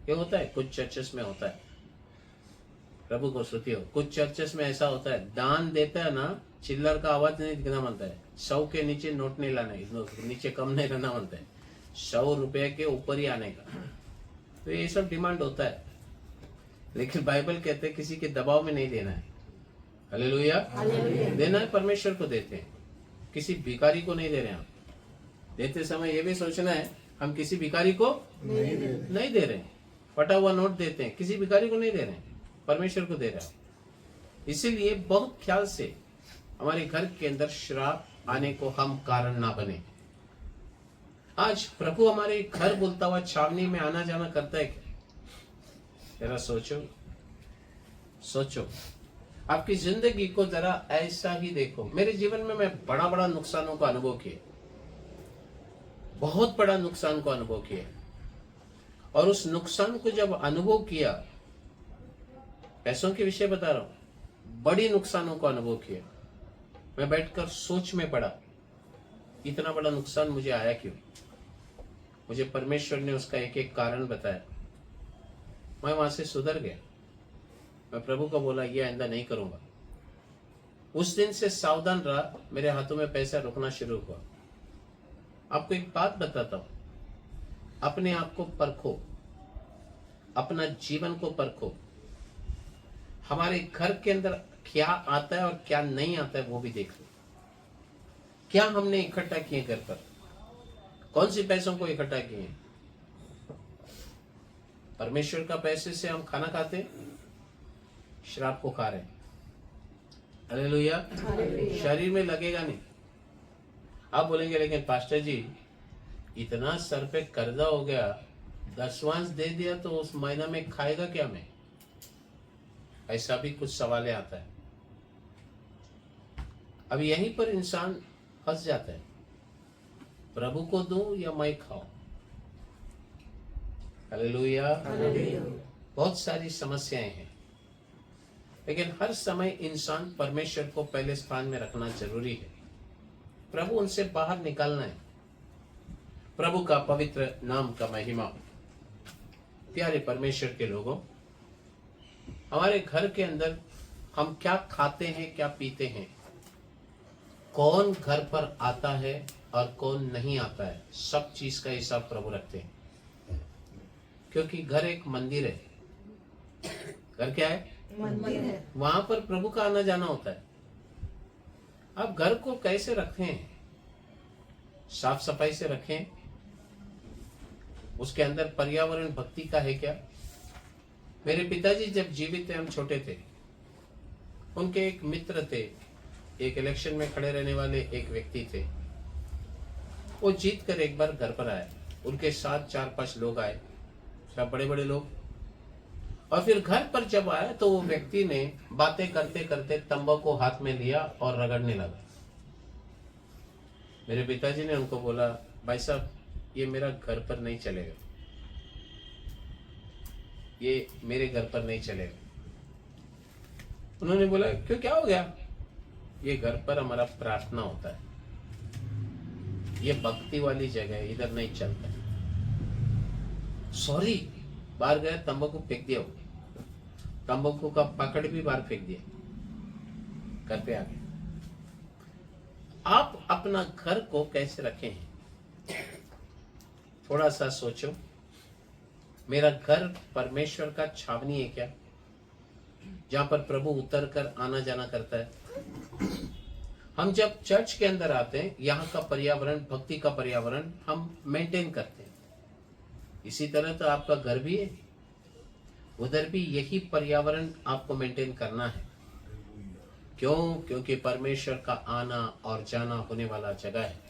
ये होता है, कुछ चर्चेस में होता है। प्रभु को स्तुति हो। कुछ चर्चेस में ऐसा होता है, दान देता है ना, चिल्लर का आवाज नहीं दिखना मनता है, 100 के नीचे नोट नहीं लाना है, नीचे कम नहीं रहना मनता है, 100 रुपए के ऊपर ही आने का। तो ये सब डिमांड होता है, लेकिन बाइबल कहते हैं किसी के दबाव में नहीं देना है। हालेलुया। देना है परमेश्वर को देते हैं, किसी भिखारी को नहीं दे रहे हैं। आप देते समय ये भी सोचना है, हम किसी भिखारी को नहीं दे रहे हैं। फटा हुआ नोट देते हैं, किसी भिखारी को नहीं दे रहे हैं, परमेश्वर को दे रहे हैं। इसीलिए बहुत ख्याल से हमारे घर के अंदर श्राप आने को हम कारण ना बने। आज प्रभु हमारे घर बोलता हुआ छावनी में आना जाना करता है क्या? जरा सोचो, सोचो, आपकी जिंदगी को जरा ऐसा ही देखो। मेरे जीवन में मैं बड़ा बड़ा नुकसानों का अनुभव किया, बहुत बड़ा नुकसान को अनुभव किया। और उस नुकसान को जब अनुभव किया, पैसों के विषय बता रहा हूं, बड़ी नुकसानों को अनुभव किया, मैं बैठकर सोच में पड़ा, इतना बड़ा नुकसान मुझे आया क्यों? मुझे परमेश्वर ने उसका एक एक कारण बताया। मैं वहां से सुधर गया। मैं प्रभु को बोला, ये आइंदा नहीं करूंगा। उस दिन से सावधान रहा, मेरे हाथों में पैसा रुकना शुरू हुआ। आपको एक बात बताता हूं, अपने आप को परखो, अपना जीवन को परखो। हमारे घर के अंदर क्या आता है और क्या नहीं आता है वो भी देख लो। क्या हमने इकट्ठा किए घर पर? कौन सी पैसों को इकट्ठा किए? परमेश्वर का पैसे से हम खाना खाते, शराब को खा रहे हैं। हालेलुया। शरीर में लगेगा नहीं। आप बोलेंगे, लेकिन पास्टर जी इतना सर पे कर्जा हो गया, दशवांश दे दिया तो उस महीना में खाएगा क्या मैं? ऐसा भी कुछ सवाल आता है। अब यहीं पर इंसान फंस जाता है, प्रभु को दूं या मैं खाऊं? हालेलुया। बहुत सारी समस्याएं हैं, लेकिन हर समय इंसान परमेश्वर को पहले स्थान में रखना जरूरी है। प्रभु उनसे बाहर निकालना है। प्रभु का पवित्र नाम का महिमा। प्यारे परमेश्वर के लोगों, हमारे घर के अंदर हम क्या खाते हैं, क्या पीते हैं, कौन घर पर आता है और कौन नहीं आता है, सब चीज का हिसाब प्रभु रखते हैं। क्योंकि घर एक मंदिर है। घर क्या है? मंदिर है। वहां पर प्रभु का आना जाना होता है। आप घर को कैसे रखें? साफ सफाई से रखें। उसके अंदर पर्यावरण भक्ति का है क्या? मेरे पिताजी जब जीवित थे, हम छोटे थे, उनके एक मित्र थे, एक इलेक्शन में खड़े रहने वाले एक व्यक्ति थे। वो जीत कर एक बार घर पर आए। उनके साथ 4-5 लोग आए, सब बड़े बड़े लोग। और फिर घर पर जब आए तो वो व्यक्ति ने बातें करते करते तंबाकू हाथ में लिया और रगड़ने लगा। मेरे पिताजी ने उनको बोला, भाई साहब ये मेरा घर पर नहीं चलेगा, ये मेरे घर पर नहीं चलेगा। उन्होंने बोला, क्यों, क्या हो गया? ये घर पर हमारा प्रार्थना होता है, ये भक्ति वाली जगह है, इधर नहीं चलता है। सॉरी, बाहर गया, तंबाकू फेंक दिया, तंबाकू का पकड़ भी बाहर फेंक दिया, घर पे आ गए। आप अपना घर को कैसे रखे हैं? थोड़ा सा सोचो। मेरा घर परमेश्वर का छावनी है क्या, जहां पर प्रभु उतर कर आना जाना करता है? हम जब चर्च के अंदर आते हैं, यहाँ का पर्यावरण, भक्ति का पर्यावरण हम मेंटेन करते हैं। इसी तरह तो आपका घर भी है, उधर भी यही पर्यावरण आपको मेंटेन करना है। क्यों? क्योंकि परमेश्वर का आना और जाना होने वाला जगह है।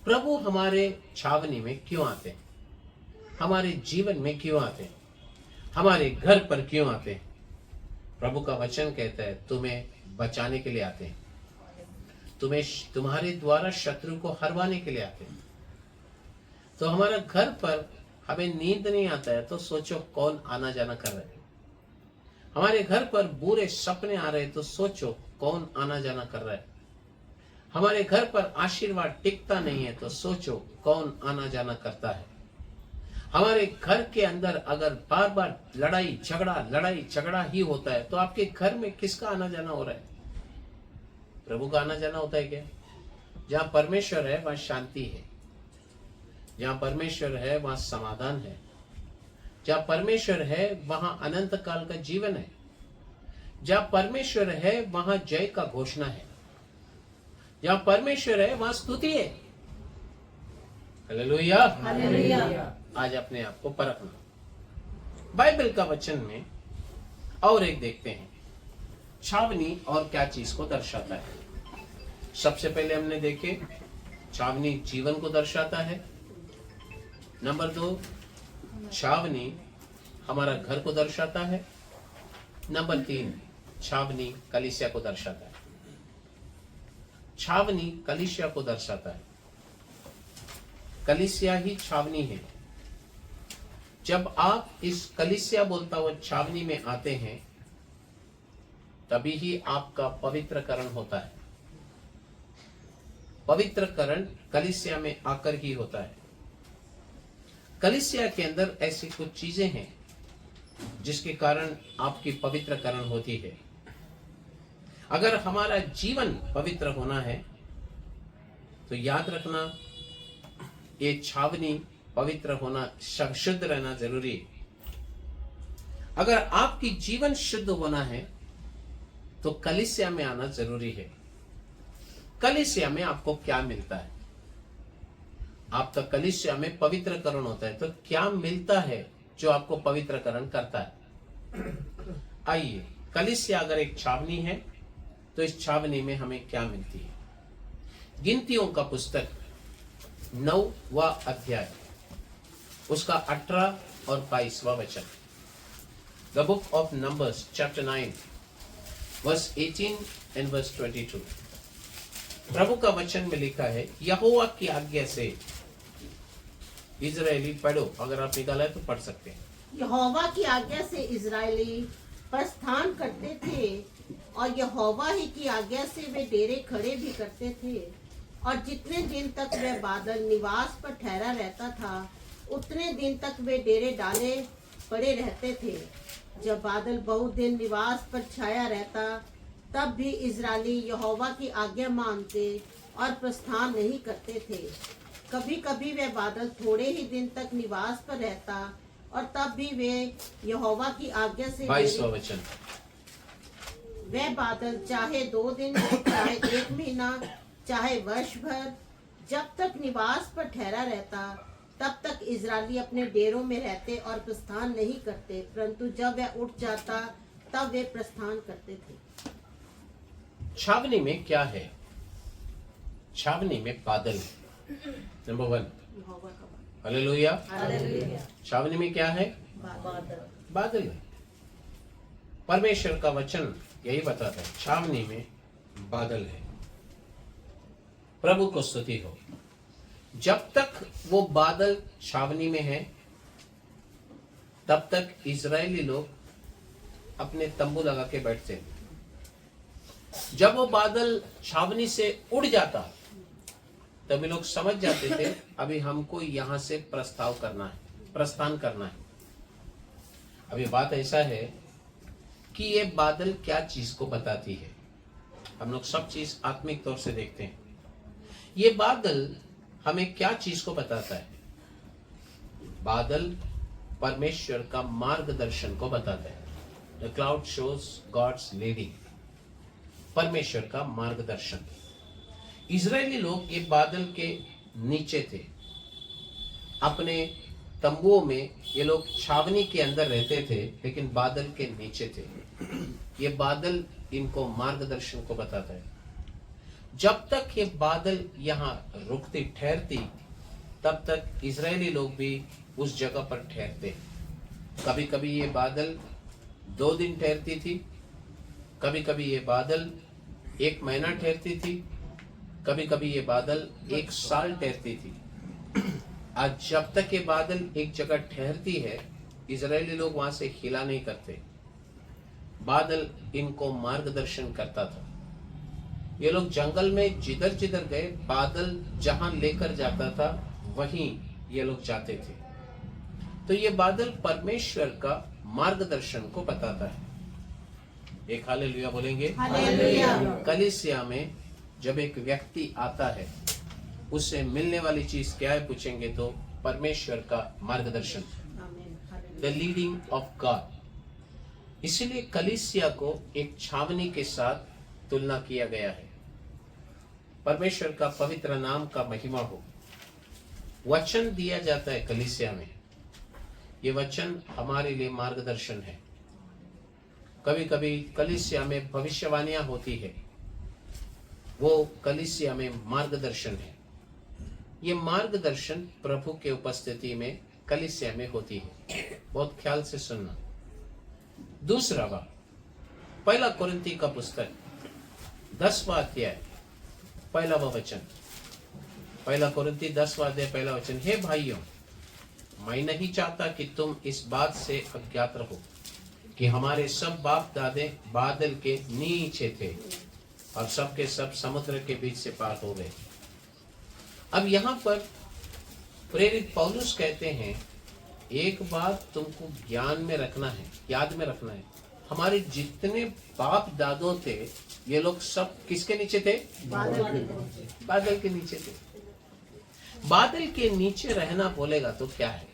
प्रभु हमारे छावनी में क्यों आते हैं? हमारे जीवन में क्यों आते हैं? हमारे घर पर क्यों आते हैं? प्रभु का वचन कहता है, तुम्हें बचाने के लिए आते हैं, तुम्हारे द्वारा शत्रु को हरवाने के लिए आते हैं। तो हमारा घर पर हमें नींद नहीं आता है तो सोचो कौन आना जाना कर रहा है। हमारे घर पर बुरे सपने आ रहे हैं तो सोचो कौन आना जाना कर रहा है। हमारे घर पर आशीर्वाद टिकता नहीं है तो सोचो कौन आना जाना करता है। हमारे घर के अंदर अगर बार बार लड़ाई झगड़ा ही होता है तो आपके घर में किसका आना जाना हो रहा है? प्रभु का आना जाना होता है क्या? जहां परमेश्वर है वहां शांति है, जहां परमेश्वर है वहां समाधान है, जहां परमेश्वर है वहां अनंत काल का जीवन है, जहां परमेश्वर है वहां जय का घोषणा है, जहां परमेश्वर है वहां स्तुति है। Hallelujah,
hallelujah.
आज अपने आप को परखना। बाइबल का वचन में और एक देखते हैं, छावनी और क्या चीज को दर्शाता है। सबसे पहले हमने देखे छावनी जीवन को दर्शाता है। नंबर 2, छावनी हमारा घर को दर्शाता है। नंबर 3, छावनी कलीसिया को दर्शाता है। छावनी कलीसिया को दर्शाता है। कलीसिया ही छावनी है। जब आप इस कलीसिया बोलता हुआ छावनी में आते हैं तभी ही आपका पवित्रकरण होता है। पवित्रकरण कलीसिया में आकर ही होता है। कलीसिया के अंदर ऐसी कुछ चीजें हैं जिसके कारण आपकी पवित्रकरण होती है। अगर हमारा जीवन पवित्र होना है तो याद रखना ये छावनी पवित्र होना, शुद्ध रहना जरूरी है। अगर आपकी जीवन शुद्ध होना है तो कलीसिया में आना जरूरी है। कलीसिया में आपको क्या मिलता है? आपका कलीसिया में पवित्रकरण होता है, तो क्या मिलता है जो आपको पवित्रकरण करता है? आइए, कलीसिया अगर एक छावनी है तो इस छावनी में हमें क्या मिलती है? गिनतियों का पुस्तक 9वां अध्याय, उसका 18 और 22वां वचन। The Book of Numbers chapter 9 verse 18 and verse 22। प्रभु का वचन में लिखा है, यहोवा की आज्ञा से इजरायली, पढ़ो, अगर आप निकाला है तो पढ़ सकते हैं।
यहोवा की आज्ञा से इजरायली प्रस्थान करते थे और यहोवा ही की आज्ञा से वे डेरे खड़े भी करते थे। और जितने दिन तक वह बादल निवास पर ठहरा रहता था उतने दिन तक वे डेरे डाले पड़े रहते थे। जब बादल बहुत दिन निवास पर छाया रहता तब भी इजरायली यहोवा की आज्ञा मानते और प्रस्थान नहीं करते थे। कभी कभी वह बादल थोड़े ही दिन तक निवास पर रहता और तब भी वे यहोवा की आज्ञा से
22वां वचन।
वह बादल चाहे 2 दिन हो, चाहे 1 महीना, चाहे वर्ष भर, जब तक निवास पर ठहरा रहता तब तक इजरायली अपने डेरों में रहते और प्रस्थान नहीं करते, परंतु जब वह उठ जाता तब वे प्रस्थान करते थे।
छावनी में क्या है? छावनी में बादल है, नंबर 1।
यहोवा का वाक्य।
हालेलुया।
हालेलुया।
छावनी में क्या है?
बादल।
बादल है। परमेश्वर का वचन यही बताता है, छावनी में बादल है। प्रभु को स्तुति हो। जब तक वो बादल छावनी में है तब तक इजरायली लोग अपने तंबू लगा के बैठते हैं। जब वो बादल छावनी से उड़ जाता तभी लोग समझ जाते थे अभी हमको यहां से प्रस्थान करना है। अभी बात ऐसा है कि ये बादल क्या चीज को बताती है। हम लोग सब चीज आत्मिक तौर से देखते हैं। ये बादल हमें क्या चीज को बताता है? बादल परमेश्वर का मार्गदर्शन को बताता है। The cloud shows God's leading, परमेश्वर का मार्गदर्शन। इजरायली लोग ये बादल के नीचे थे, अपने तंबुओं में। ये लोग छावनी के अंदर रहते थे लेकिन बादल के नीचे थे। ये बादल इनको मार्गदर्शन को बताता है। जब तक ये बादल यहाँ रुकती ठहरती तब तक इजरायली लोग भी उस जगह पर ठहरते। कभी कभी ये बादल 2 दिन ठहरती थी, कभी कभी ये बादल 1 महीना ठहरती थी, कभी कभी ये बादल 1 साल ठहरती थी। आज जब तक ये बादल एक जगह ठहरती है इजरायली लोग वहां से हिला नहीं करते। बादल इनको मार्गदर्शन करता था। ये लोग जंगल में जिधर जिधर गए बादल जहां लेकर जाता था वहीं ये लोग जाते थे। तो ये बादल परमेश्वर का मार्गदर्शन को बताता है। एक हालेलुया बोलेंगे।
हालेलुया।
कलीसिया में जब एक व्यक्ति आता है उससे मिलने वाली चीज क्या है पूछेंगे तो परमेश्वर का मार्गदर्शन,
आमीन।
The leading of God. इसलिए कलीसिया को एक छावनी के साथ तुलना किया गया है। परमेश्वर का पवित्र नाम का महिमा हो। वचन दिया जाता है कलीसिया में। ये वचन हमारे लिए मार्गदर्शन है। कभी कभी कलीसिया में भविष्यवाणियां होती है, वो कलीसिया में मार्गदर्शन है। ये मार्गदर्शन प्रभु के उपस्थिति में कलीसिया में होती है। बहुत ख्याल से सुनना। दूसरा बात, 1 कोरिन्थी का पुस्तक 10वां अध्याय 1वां वचन। 1 कोरिन्थी 10वां अध्याय 1वां वचन। हे भाइयों, मैं नहीं चाहता कि तुम इस बात से अज्ञात रहो कि हमारे सब बाप दादे बादल के नीचे थे और सब के सब समुद्र के बीच से पार हो गए। अब यहाँ पर प्रेरित पौलुस कहते हैं एक बात तुमको ज्ञान में रखना है, याद में रखना है। हमारे जितने बाप दादों थे ये लोग सब किसके नीचे थे? बादल के नीचे थे। बादल के नीचे रहना बोलेगा तो क्या है?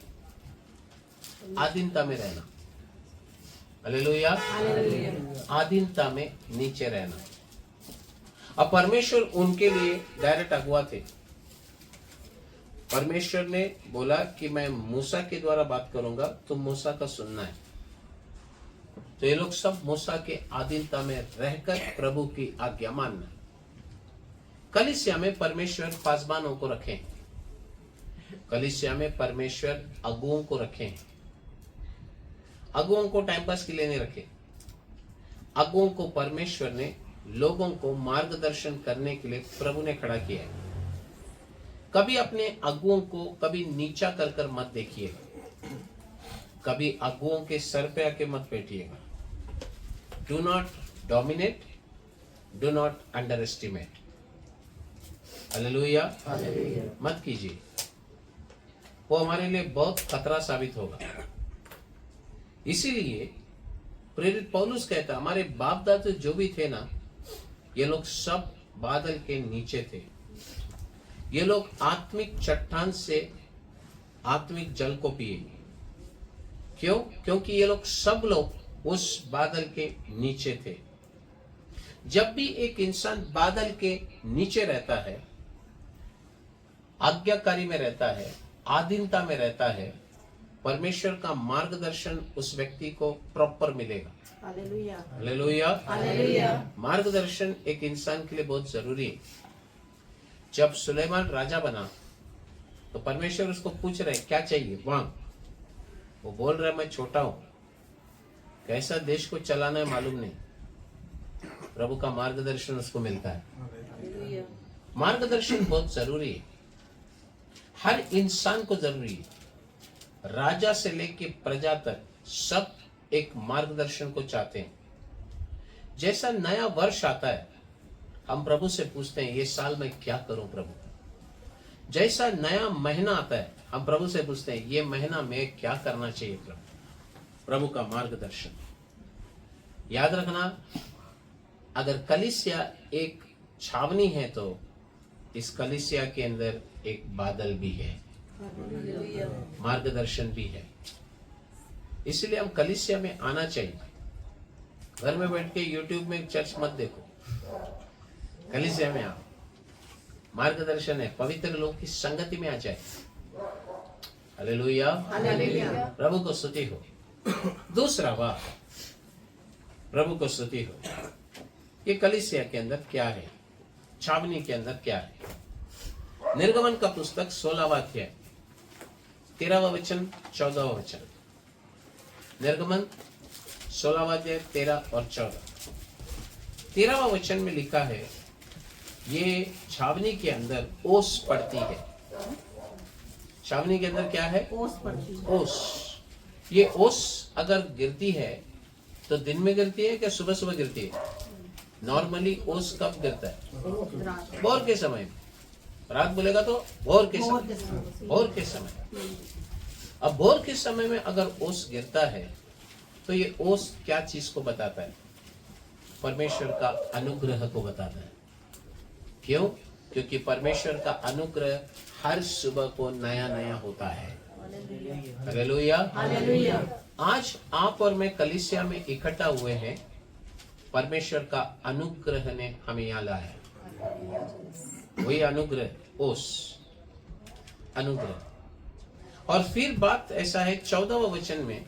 आधीनता में रहना। हालेलुया। आधीनता में नीचे रहना। अब परमेश्वर उनके लिए डायरेक्ट अगुआ थे। परमेश्वर ने बोला कि मैं मूसा के द्वारा बात करूंगा, तुम मूसा का सुनना है। तो ये लोग सब मूसा के अधीनता में रहकर प्रभु की आज्ञा मानना। कलीसिया में परमेश्वर पासबानों को रखे। कलीसिया में परमेश्वर अगुओं को रखे। अगुओं को टाइम पास के लिए नहीं रखे। अगुओं को परमेश्वर ने लोगों को मार्गदर्शन करने के लिए प्रभु ने खड़ा किया है। कभी अपने अगुओं को कभी नीचा कर कर मत देखिएगा, कभी अगुओं के सर पे आके मत बैठिएगा। Do not dominate, do not underestimate. Hallelujah. मत कीजिए, वो हमारे लिए बहुत खतरा साबित होगा। इसीलिए प्रेरित पौलुस कहता हमारे बाप दादा जो भी थे ना, ये लोग सब बादल के नीचे थे। ये लोग आत्मिक चट्टान से आत्मिक जल को पिए। क्यों? क्योंकि ये लोग सब लोग उस बादल के नीचे थे। जब भी एक इंसान बादल के नीचे रहता है, आज्ञाकारी में रहता है, आधीनता में रहता है, परमेश्वर का मार्गदर्शन उस व्यक्ति को प्रॉपर मिलेगा।
हालेलुया।
हालेलुया।
हालेलुया।
मार्गदर्शन एक इंसान के लिए बहुत जरूरी है। जब सुलेमान राजा बना तो परमेश्वर उसको पूछ रहे क्या चाहिए मांग। वो बोल रहा है मैं छोटा हूं, कैसा देश को चलाना है मालूम नहीं। प्रभु का मार्गदर्शन उसको मिलता है।
हालेलुया।
मार्गदर्शन बहुत जरूरी है, हर इंसान को जरूरी है। राजा से लेके प्रजा तक सब एक मार्गदर्शन को चाहते हैं। जैसा नया वर्ष आता है हम प्रभु से पूछते हैं ये साल में क्या करूं प्रभु। जैसा नया महीना आता है हम प्रभु से पूछते हैं ये महीना में क्या करना चाहिए प्रभु। प्रभु का मार्गदर्शन याद रखना। अगर कलीसिया एक छावनी है तो इस कलीसिया के अंदर एक बादल भी है,
हालेलुया।
मार्गदर्शन भी है। इसलिए हम कलीसिया में आना चाहिए। घर में बैठ के यूट्यूब में चर्च मत देखो, कलीसिया में आओ। मार्गदर्शन है, पवित्र लोग की संगति में आ जाए। Hallelujah,
hallelujah.
प्रभु को स्तुति हो। दूसरा बात, प्रभु को स्तुति हो। ये कलीसिया के अंदर क्या है, छावनी के अंदर क्या है। निर्गमन का पुस्तक 16वां अध्याय 13वां वचन 14वां वचन। निर्गमन 16वां अध्याय 13 और 14। 13वां वचन में लिखा है ये छावनी के अंदर ओस पड़ती है। छावनी के अंदर क्या है,
ओस पड़ती है।
ओस। ये ओस अगर गिरती है तो दिन में गिरती है क्या सुबह सुबह गिरती है। नॉर्मली ओस कब गिरता है,
रात
भोर के समय में। रात बोलेगा तो भोर के
भोर के
समय,
समय।
भोर के समय। अब भोर के समय में अगर ओस गिरता है तो ये ओस क्या चीज को बताता है, परमेश्वर का अनुग्रह को बताता है। क्यों, क्योंकि परमेश्वर का अनुग्रह हर सुबह को नया नया होता है। Hallelujah,
hallelujah.
आज आप और मैं कलीसिया में इकट्ठा हुए हैं, परमेश्वर का अनुग्रह ने हमें यहाँ लाया। वही अनुग्रह, ओस अनुग्रह। और फिर बात ऐसा है 14वां वचन में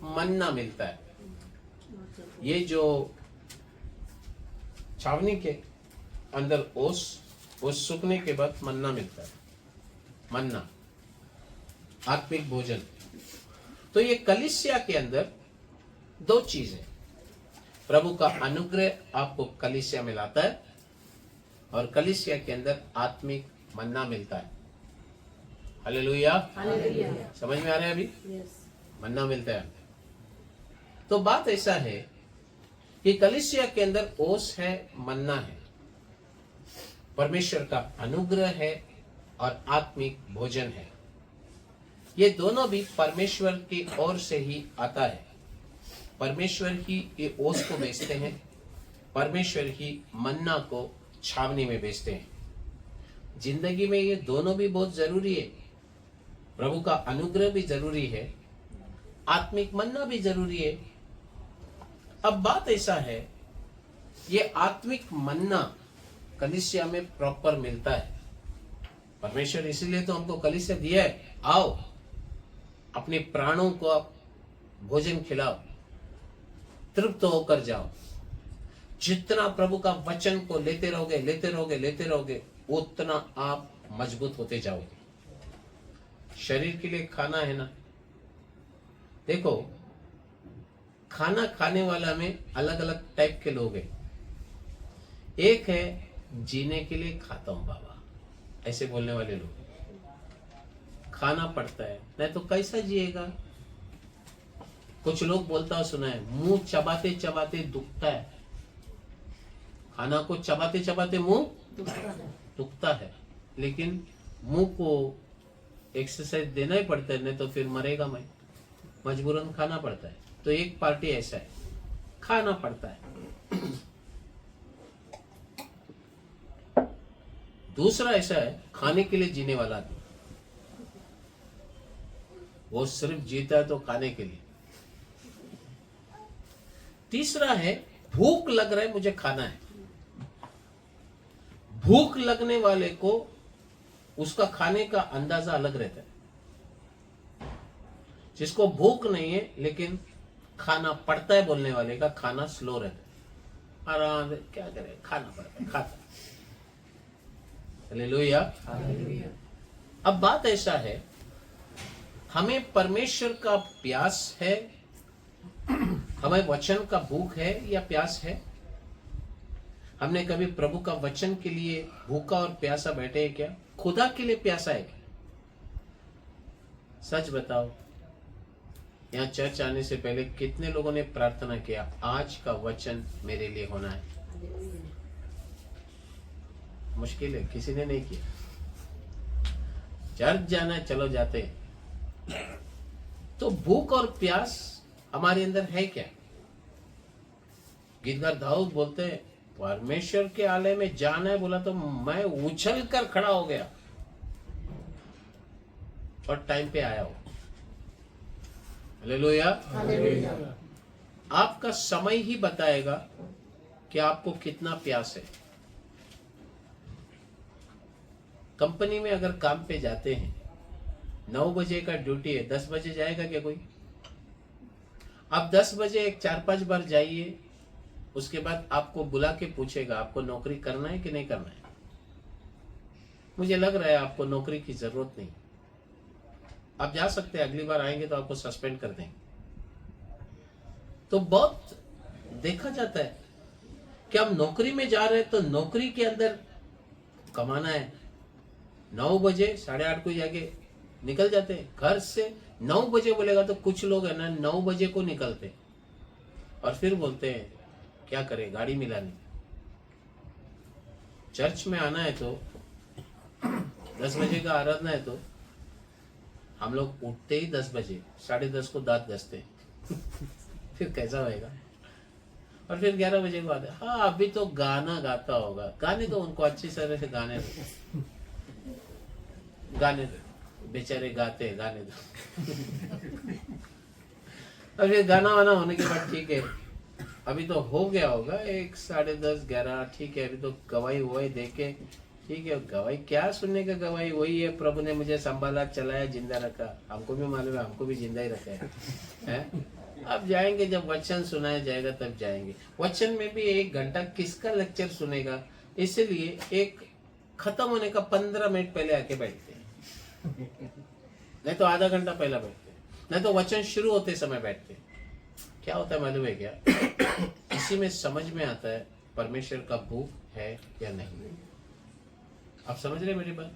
मन्ना मिलता है। ये जो छावनी के अंदर ओस सूखने के बाद मन्ना मिलता है। मन्ना आत्मिक भोजन। तो ये कलीसिया के अंदर दो चीज है। प्रभु का अनुग्रह आपको कलीसिया में लाता है और कलीसिया के अंदर आत्मिक मन्ना मिलता है। Hallelujah,
hallelujah.
समझ में आ रहा है अभी,
यस।
मन्ना मिलता है। तो बात ऐसा है कि कलीसिया के अंदर ओस है, मन्ना है, परमेश्वर का अनुग्रह है और आत्मिक भोजन है। ये दोनों भी परमेश्वर की ओर से ही आता है। परमेश्वर ही ये ओस को बेचते हैं, परमेश्वर ही मन्ना को छावनी में बेचते हैं। जिंदगी में ये दोनों भी बहुत जरूरी है। प्रभु का अनुग्रह भी जरूरी है, आत्मिक मन्ना भी जरूरी है। अब बात ऐसा है, ये आत्मिक मन्ना कलीसिया में प्रॉपर मिलता है। परमेश्वर इसीलिए तो हमको कलीसिया दिया है, आओ अपने प्राणों को आप भोजन खिलाओ, तृप्त होकर जाओ। जितना प्रभु का वचन को लेते रहोगे, लेते रहोगे, लेते रहोगे, उतना आप मजबूत होते जाओगे। शरीर के लिए खाना है ना, देखो खाना खाने वाला में अलग अलग टाइप के लोग हैं। एक है जीने के लिए खाता हूं बाबा, ऐसे बोलने वाले लोग। खाना पड़ता है, नहीं तो कैसा जिएगा। कुछ लोग बोलता हो सुना है, मुंह चबाते चबाते दुखता है। खाना को चबाते चबाते मुंह दुखता है, लेकिन मुंह को एक्सरसाइज देना ही पड़ता है, नहीं तो फिर मरेगा मैं, मजबूरन खाना पड़ता है। तो एक पार्टी ऐसा है, खाना पड़ता है। दूसरा ऐसा है, खाने के लिए जीने वाला आदमी, वो सिर्फ जीता है तो खाने के लिए। तीसरा है, भूख लग रहा है मुझे खाना है। भूख लगने वाले को उसका खाने का अंदाजा अलग रहता है। जिसको भूख नहीं है लेकिन खाना पड़ता है, बोलने वाले का खाना स्लो रहता है, आराम से क्या करे, खाना पड़ता है, खाता। हालेलुया। अब बात ऐसा है, हमें परमेश्वर का प्यास है, हमें वचन का भूख है या प्यास है? हमने कभी प्रभु का वचन के लिए भूखा और प्यासा बैठे हैं क्या? खुदा के लिए प्यासा है क्या? सच बताओ, यहाँ चर्च आने से पहले कितने लोगों ने प्रार्थना किया, आज का वचन मेरे लिए होना है? मुश्किल है, किसी ने नहीं किया। चर्च जाना है, चलो जाते हैं। तो भूख और प्यास हमारे अंदर है क्या? गीतकार दाऊद बोलते हैं, परमेश्वर के आलय में जाना है बोला तो मैं उछल कर खड़ा हो गया और टाइम पे आया हो। हालेलुया। आपका समय ही बताएगा कि आपको कितना प्यास है। कंपनी में अगर काम पे जाते हैं, 9 बजे का ड्यूटी है, 10 बजे जाएगा क्या कोई? आप 10 बजे एक 4-5 बार जाइए, उसके बाद आपको बुला के पूछेगा आपको नौकरी करना है कि नहीं करना है। मुझे लग रहा है आपको नौकरी की जरूरत नहीं, आप जा सकते हैं, अगली बार आएंगे तो आपको सस्पेंड कर देंगे। तो बहुत देखा जाता है कि हम नौकरी में जा रहे हैं तो नौकरी के अंदर कमाना है। 9 बजे 8:30 को जाके निकल जाते हैं घर से। 9 बजे बोलेगा तो कुछ लोग है ना 9 बजे को निकलते और फिर बोलते हैं क्या करें, गाड़ी मिला नहीं। चर्च में आना है तो 10 बजे का आराधना है तो हम लोग उठते ही 10 बजे, 10:30 को दांत घसते हैं। फिर कैसा होएगा? और फिर 11 बजे को आते, हाँ अभी तो गाना गाता होगा। गाने तो उनको अच्छी तरह से गाने दो, बेचारे गाते हैं, गाने दो। और फिर गाना वाना होने के बाद ठीक है, अभी तो हो गया होगा 1, 10:30, 11, ठीक है, अभी तो गवाही वही देके ठीक है। गवाही क्या सुनने का? गवाही वही है, प्रभु ने मुझे संभाला, चलाया, जिंदा रखा। हमको भी मालूम है, हमको भी जिंदा ही रखा है? अब जाएंगे, जब वचन सुनाया जाएगा तब जाएंगे। वचन में भी 1 घंटा किसका लेक्चर सुनेगा? इसलिए एक खत्म होने का 15 मिनट पहले आके बैठते हैं, नहीं तो आधा घंटा पहले बैठते हैं, नहीं तो वचन शुरू होते समय बैठते हैं। क्या होता है मालूम है क्या? इसी में समझ में आता है परमेश्वर का भूख है या नहीं। आप समझ रहे मेरी बात?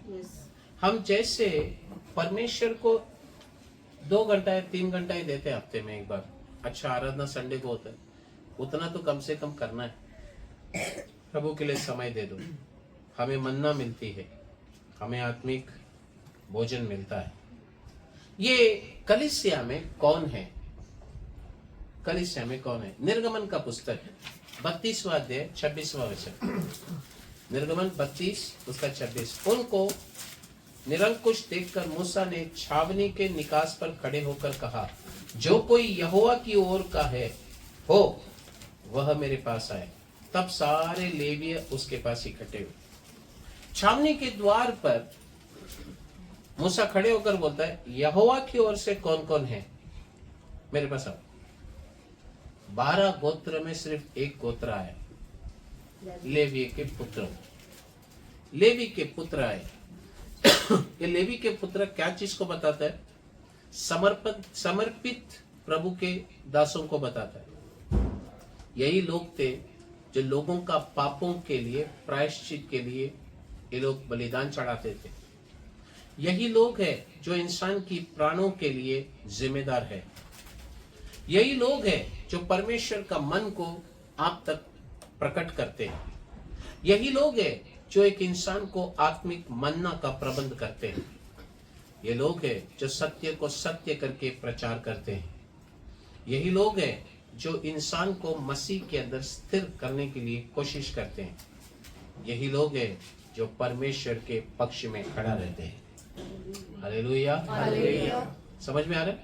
हम जैसे परमेश्वर को 2 घंटा या 3 घंटा ही देते हैं हफ्ते में एक बार, अच्छा आराधना संडे को होता है, उतना तो कम से कम करना है। प्रभु के लिए समय दे दो। हमें मन्ना मिलती है, हमें आत्मिक भोजन मिलता है। ये कलीसिया में कौन है? कलीसिया में कौन है? निर्गमन का पुस्तक 32वां अध्याय 26वां वचन। निर्गमन 32 उसका 26। उनको निरंकुश देखकर मूसा ने छावनी के निकास पर खड़े होकर कहा, जो कोई यहोवा की ओर का है हो वह मेरे पास आए। तब सारे लेवीय उसके पास इकट्ठे हुए। छावनी के द्वार पर मूसा खड़े होकर बोलता है, यहोवा की ओर से कौन कौन है मेरे पास आओ। 12 गोत्र में सिर्फ एक गोत्र आया, लेवी के पुत्र। लेवी के पुत्र आए। ये लेवी के पुत्र क्या चीज को बताता है? समर्पित प्रभु के दासों को बताता है। यही लोग थे जो लोगों का पापों के लिए, प्रायश्चित के लिए ये लोग बलिदान चढ़ाते थे। यही लोग हैं जो इंसान की प्राणों के लिए जिम्मेदार है। यही लोग हैं जो परमेश्वर का मन को आप तक प्रकट करते हैं। यही लोग हैं जो एक इंसान को आत्मिक मन्ना का प्रबंध करते हैं। ये लोग हैं जो सत्य को सत्य करके प्रचार करते हैं। यही लोग हैं जो इंसान को मसीह के अंदर स्थिर करने के लिए कोशिश करते हैं। यही लोग हैं जो परमेश्वर के पक्ष में खड़ा रहते हैं। Hallelujah, hallelujah. समझ में आ रहा है?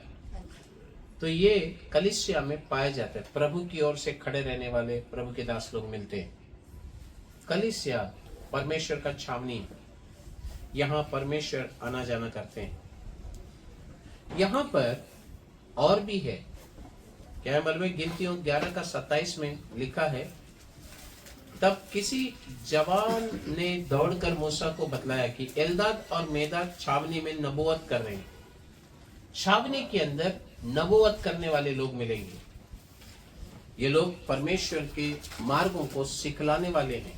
तो ये कलीसिया में पाया जाता है। प्रभु की ओर से खड़े रहने वाले प्रभु के दास लोग मिलते हैं। कलीसिया परमेश्वर का छावनी, यहाँ परमेश्वर आना जाना करते हैं। यहाँ पर और भी है, क्या है मालूम है? गिनतियों 11 का 27 में लिखा है, तब किसी जवान ने दौड़कर मूसा को बतलाया कि एल्दाद और मेदाद छावनी में नबूवत कर रहे हैं। छावनी के अंदर नबूवत करने वाले लोग मिलेंगे। ये लोग परमेश्वर के मार्गों को सिखलाने वाले हैं।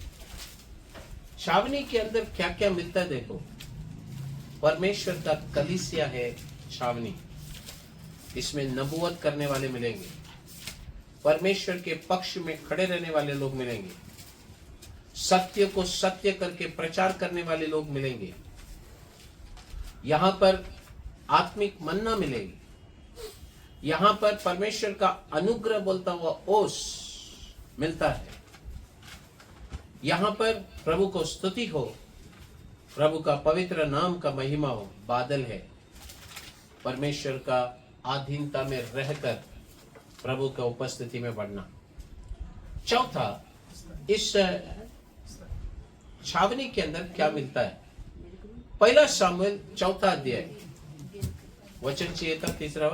छावनी के अंदर क्या क्या मिलता है देखो। परमेश्वर का कलीसिया है छावनी, इसमें नबूवत करने वाले मिलेंगे। परमेश्वर के पक्ष में खड़े रहने वाले लोग मिलेंगे। सत्य को सत्य करके प्रचार करने वाले लोग मिलेंगे। यहां पर आत्मिक मन्ना मिलेगी। यहां पर परमेश्वर का अनुग्रह बोलता हुआ ओस मिलता है। यहां पर प्रभु को स्तुति हो, प्रभु का पवित्र नाम का महिमा हो। बादल है, परमेश्वर का अधीनता में रहकर प्रभु का उपस्थिति में बढ़ना। चौथा, इस छावनी के अंदर क्या मिलता है? पहला सामुएल चौथा अध्याय, वचन चाहिए था तीसरा,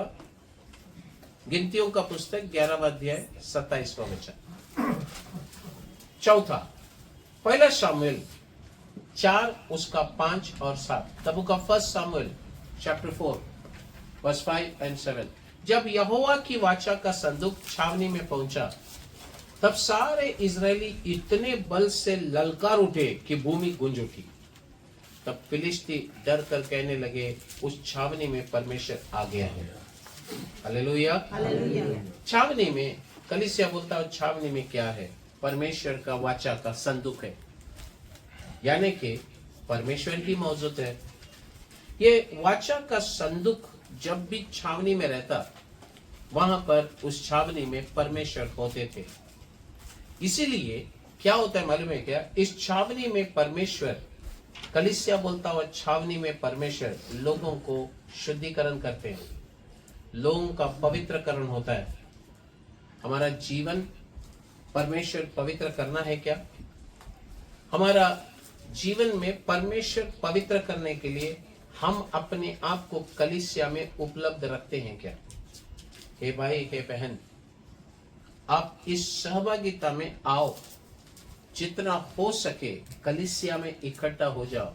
गिनतियों का पुस्तक 11वां अध्याय 27वां वचन। चौथा, पहला सामुएल 4 उसका 5 और 7। तब का first Samuel chapter 4 verse 5 and 7। जब यहोवा की वाचा का संदूक छावनी में पहुंचा, तब सारे इजरायली इतने बल से ललकार उठे कि भूमि गूंज उठी। तब फिलिस्ती डर कर कहने लगे, उस छावनी में परमेश्वर आ गया है। Hallelujah, hallelujah. छावनी में कलीसिया बोलता है, छावनी में क्या है? परमेश्वर का वाचा का संदूक है, यानी कि परमेश्वर ही मौजूद है। ये वाचा का संदूक जब भी छावनी में रहता, वहां पर उस छावनी में परमेश्वर होते थे। इसीलिए क्या होता है मालूम है क्या? इस छावनी में परमेश्वर, कलीसिया बोलता हुआ छावनी में परमेश्वर लोगों को शुद्धिकरण करते हैं, लोगों का पवित्रकरण होता है। हमारा जीवन परमेश्वर पवित्र करना है क्या? हमारा जीवन में परमेश्वर पवित्र करने के लिए हम अपने आप को कलीसिया में उपलब्ध रखते हैं क्या? हे भाई, हे बहन, आप इस सहभागिता में आओ। जितना हो सके कलीसिया में इकट्ठा हो जाओ।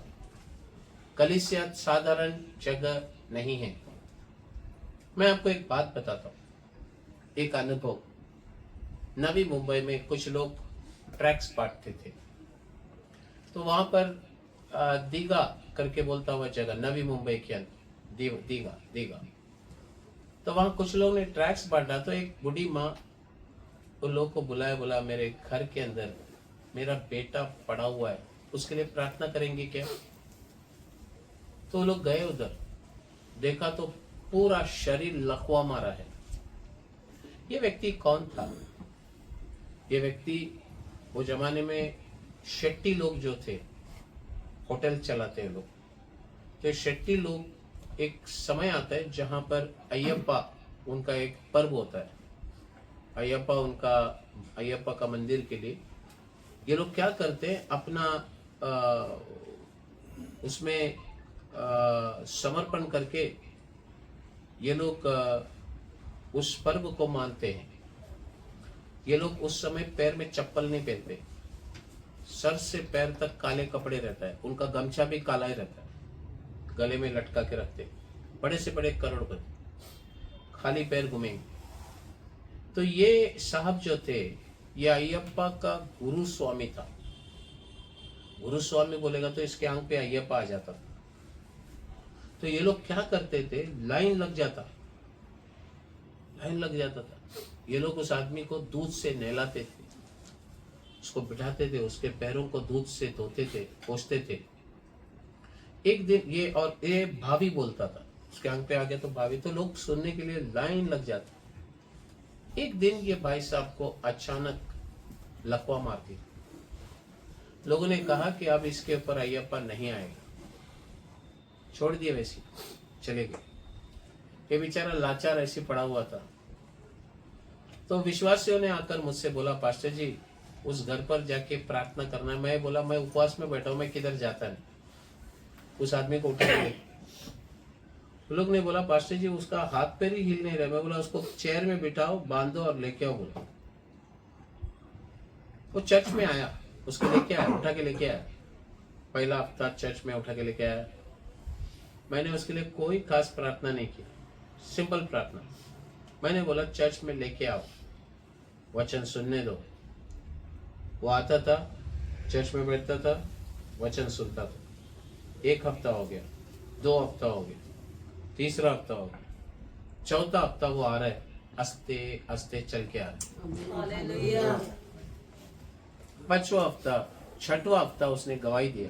कलीसिया साधारण जगह नहीं है। मैं आपको एक बात बताता हूं, एक अनुभव। नवी मुंबई में कुछ लोग ट्रैक्स बांटते थे, तो वहां पर दीघा करके बोलता हुआ जगह, नवी मुंबई के अंदर दीघा। तो वहां कुछ लोगों ने ट्रैक्स बांटा। तो एक बूढ़ी माँ उन लोगों को बुलाया, मेरे घर के अंदर मेरा बेटा पड़ा हुआ है, उसके लिए प्रार्थना करेंगे क्या? तो लोग गए उधर, देखा तो पूरा शरीर लकवा मारा है। ये व्यक्ति कौन था? ये व्यक्ति वो जमाने में शेट्टी लोग जो थे, होटल चलाते हैं लोग, तो शेट्टी लोग, एक समय आता है जहां पर अय्यप्पा उनका एक पर्व होता है। अय्यप्पा का मंदिर के लिए ये लोग क्या करते हैं, अपना उसमें समर्पण करके ये लोग उस पर्व को मानते हैं। ये लोग उस समय पैर में चप्पल नहीं पहनते, सर से पैर तक काले कपड़े रहता है, उनका गमछा भी काला ही रहता है, गले में लटका के रखते। बड़े से बड़े करोड़पति खाली पैर घूमेंगे। तो ये साहब जो थे, ये अय्यप्पा का गुरु स्वामी था। गुरु स्वामी बोलेगा तो इसके आंख पे अय्यप्पा आ जाता था। तो ये लोग क्या करते थे, लाइन लग जाता था। ये लोग उस आदमी को दूध से नहलाते थे, उसको बिठाते थे, उसके पैरों को दूध से धोते थे, पोंछते थे। एक दिन ये भाभी बोलता था, उसके आंख पे आ गया तो भाभी, तो लोग सुनने के लिए लाइन लग जाती। एक दिन ये भाई साहब को अचानक लकवा मारती। लोगों ने कहा कि अब इसके ऊपर अय्यप्पा नहीं आएगा, छोड़ दिए, वैसे चले गए। ये बेचारा लाचार ऐसे पड़ा हुआ था। तो विश्वासियों ने आकर मुझसे बोला, पास्टर जी उस घर पर जाके प्रार्थना करना। मैं बोला, मैं उपवास में बैठा हूं, मैं किधर जाता नहीं। उस आदमी को उठा के लोग ने बोला, पास्टर जी उसका हाथ पैर ही हिल नहीं रहा। मैं बोला, उसको चेयर में बिठाओ, बांधो और लेके आओ। बोला वो चर्च में आया। उसको लेके आया, उठा के लेके आया। पहला हफ्ता चर्च में उठा के लेके आया। मैंने उसके लिए कोई खास प्रार्थना नहीं की, सिंपल प्रार्थना। मैंने बोला चर्च में लेके आओ, वचन सुनने दो। वो आता था, चर्च में बैठता था, वचन सुनता था। 1 हफ्ता हो गया, 2 हफ्ता हो गया, 3रा हफ्ता हो गया, 4था हफ्ता वो आ रहा है, आस्ते आस्ते चल के आ रहा है।
हालेलुया।
5वां हफ्ता, 6वां हफ्ता उसने गवाही दिया।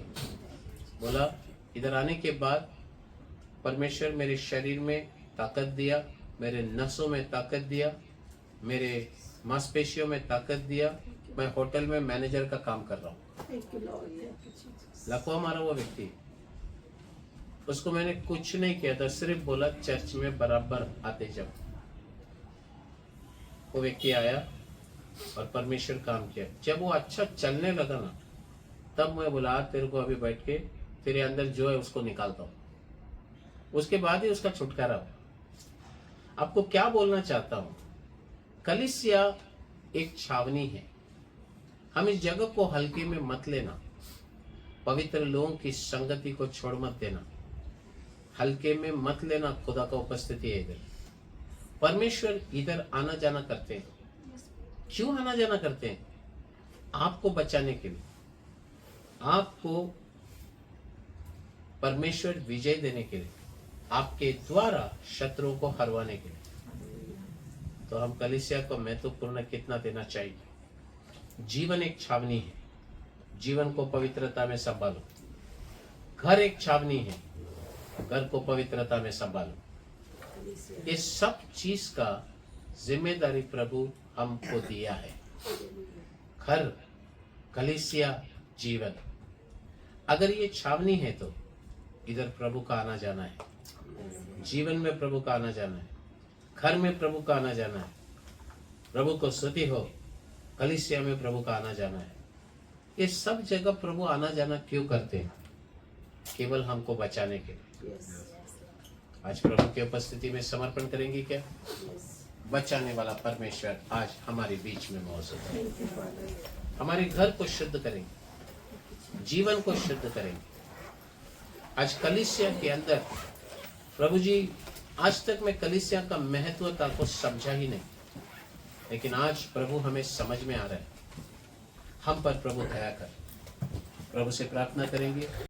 बोला इधर आने के बाद परमेश्वर मेरे शरीर में ताकत दिया, मेरे नसों में ताकत दिया, मेरे मांसपेशियों में ताकत दिया। मैं होटल में मैनेजर का काम कर रहा हूँ।
Thank you, Lord. Thank you, Jesus.
लकवा मारा हुआ व्यक्ति, उसको मैंने कुछ नहीं किया था, सिर्फ बोला चर्च में बराबर आते जाओ। वो व्यक्ति आया और परमेश्वर काम किया। जब वो अच्छा चलने लगा ना, तब मैं बोला तेरे को अभी बैठ के तेरे अंदर जो है उसको निकालता हूँ। उसके बाद ही उसका छुटकारा हुआ। आपको क्या बोलना चाहता हूँ, कलीसिया एक छावनी है। हम इस जगह को हल्के में मत लेना। पवित्र लोगों की संगति को छोड़ मत देना, हल्के में मत लेना। खुदा का उपस्थिति है इधर। परमेश्वर इधर आना जाना करते हैं। क्यों आना जाना करते हैं? आपको बचाने के लिए, आपको परमेश्वर विजय देने के लिए, आपके द्वारा शत्रुओं को हरवाने के लिए। तो हम कलीसिया को महत्वपूर्ण कितना देना चाहिए। जीवन एक छावनी है, जीवन को पवित्रता में संभालो। घर एक छावनी है, घर को पवित्रता में संभालो। ये सब चीज का जिम्मेदारी प्रभु हमको दिया है। घर, कलीसिया, जीवन, अगर ये छावनी है तो इधर प्रभु का आना जाना है। जीवन में प्रभु का आना जाना है, घर में प्रभु का आना जाना है। प्रभु को स्तुति हो, कलीसिया में प्रभु का आना जाना है। ये सब जगह प्रभु आना जाना क्यों करते हैं? केवल हमको बचाने के लिए। आज प्रभु की उपस्थिति में समर्पण करेंगे क्या? बचाने वाला परमेश्वर आज हमारे बीच में मौजूद है। हमारे घर को शुद्ध करेंगे, जीवन को शुद्ध करेंगे। आज कलीसिया के अंदर प्रभु जी, आज तक मैं कलीसिया का महत्वता को समझा ही नहीं, लेकिन आज प्रभु हमें समझ में आ रहा है। हम पर प्रभु दया कर। प्रभु से प्रार्थना करेंगे।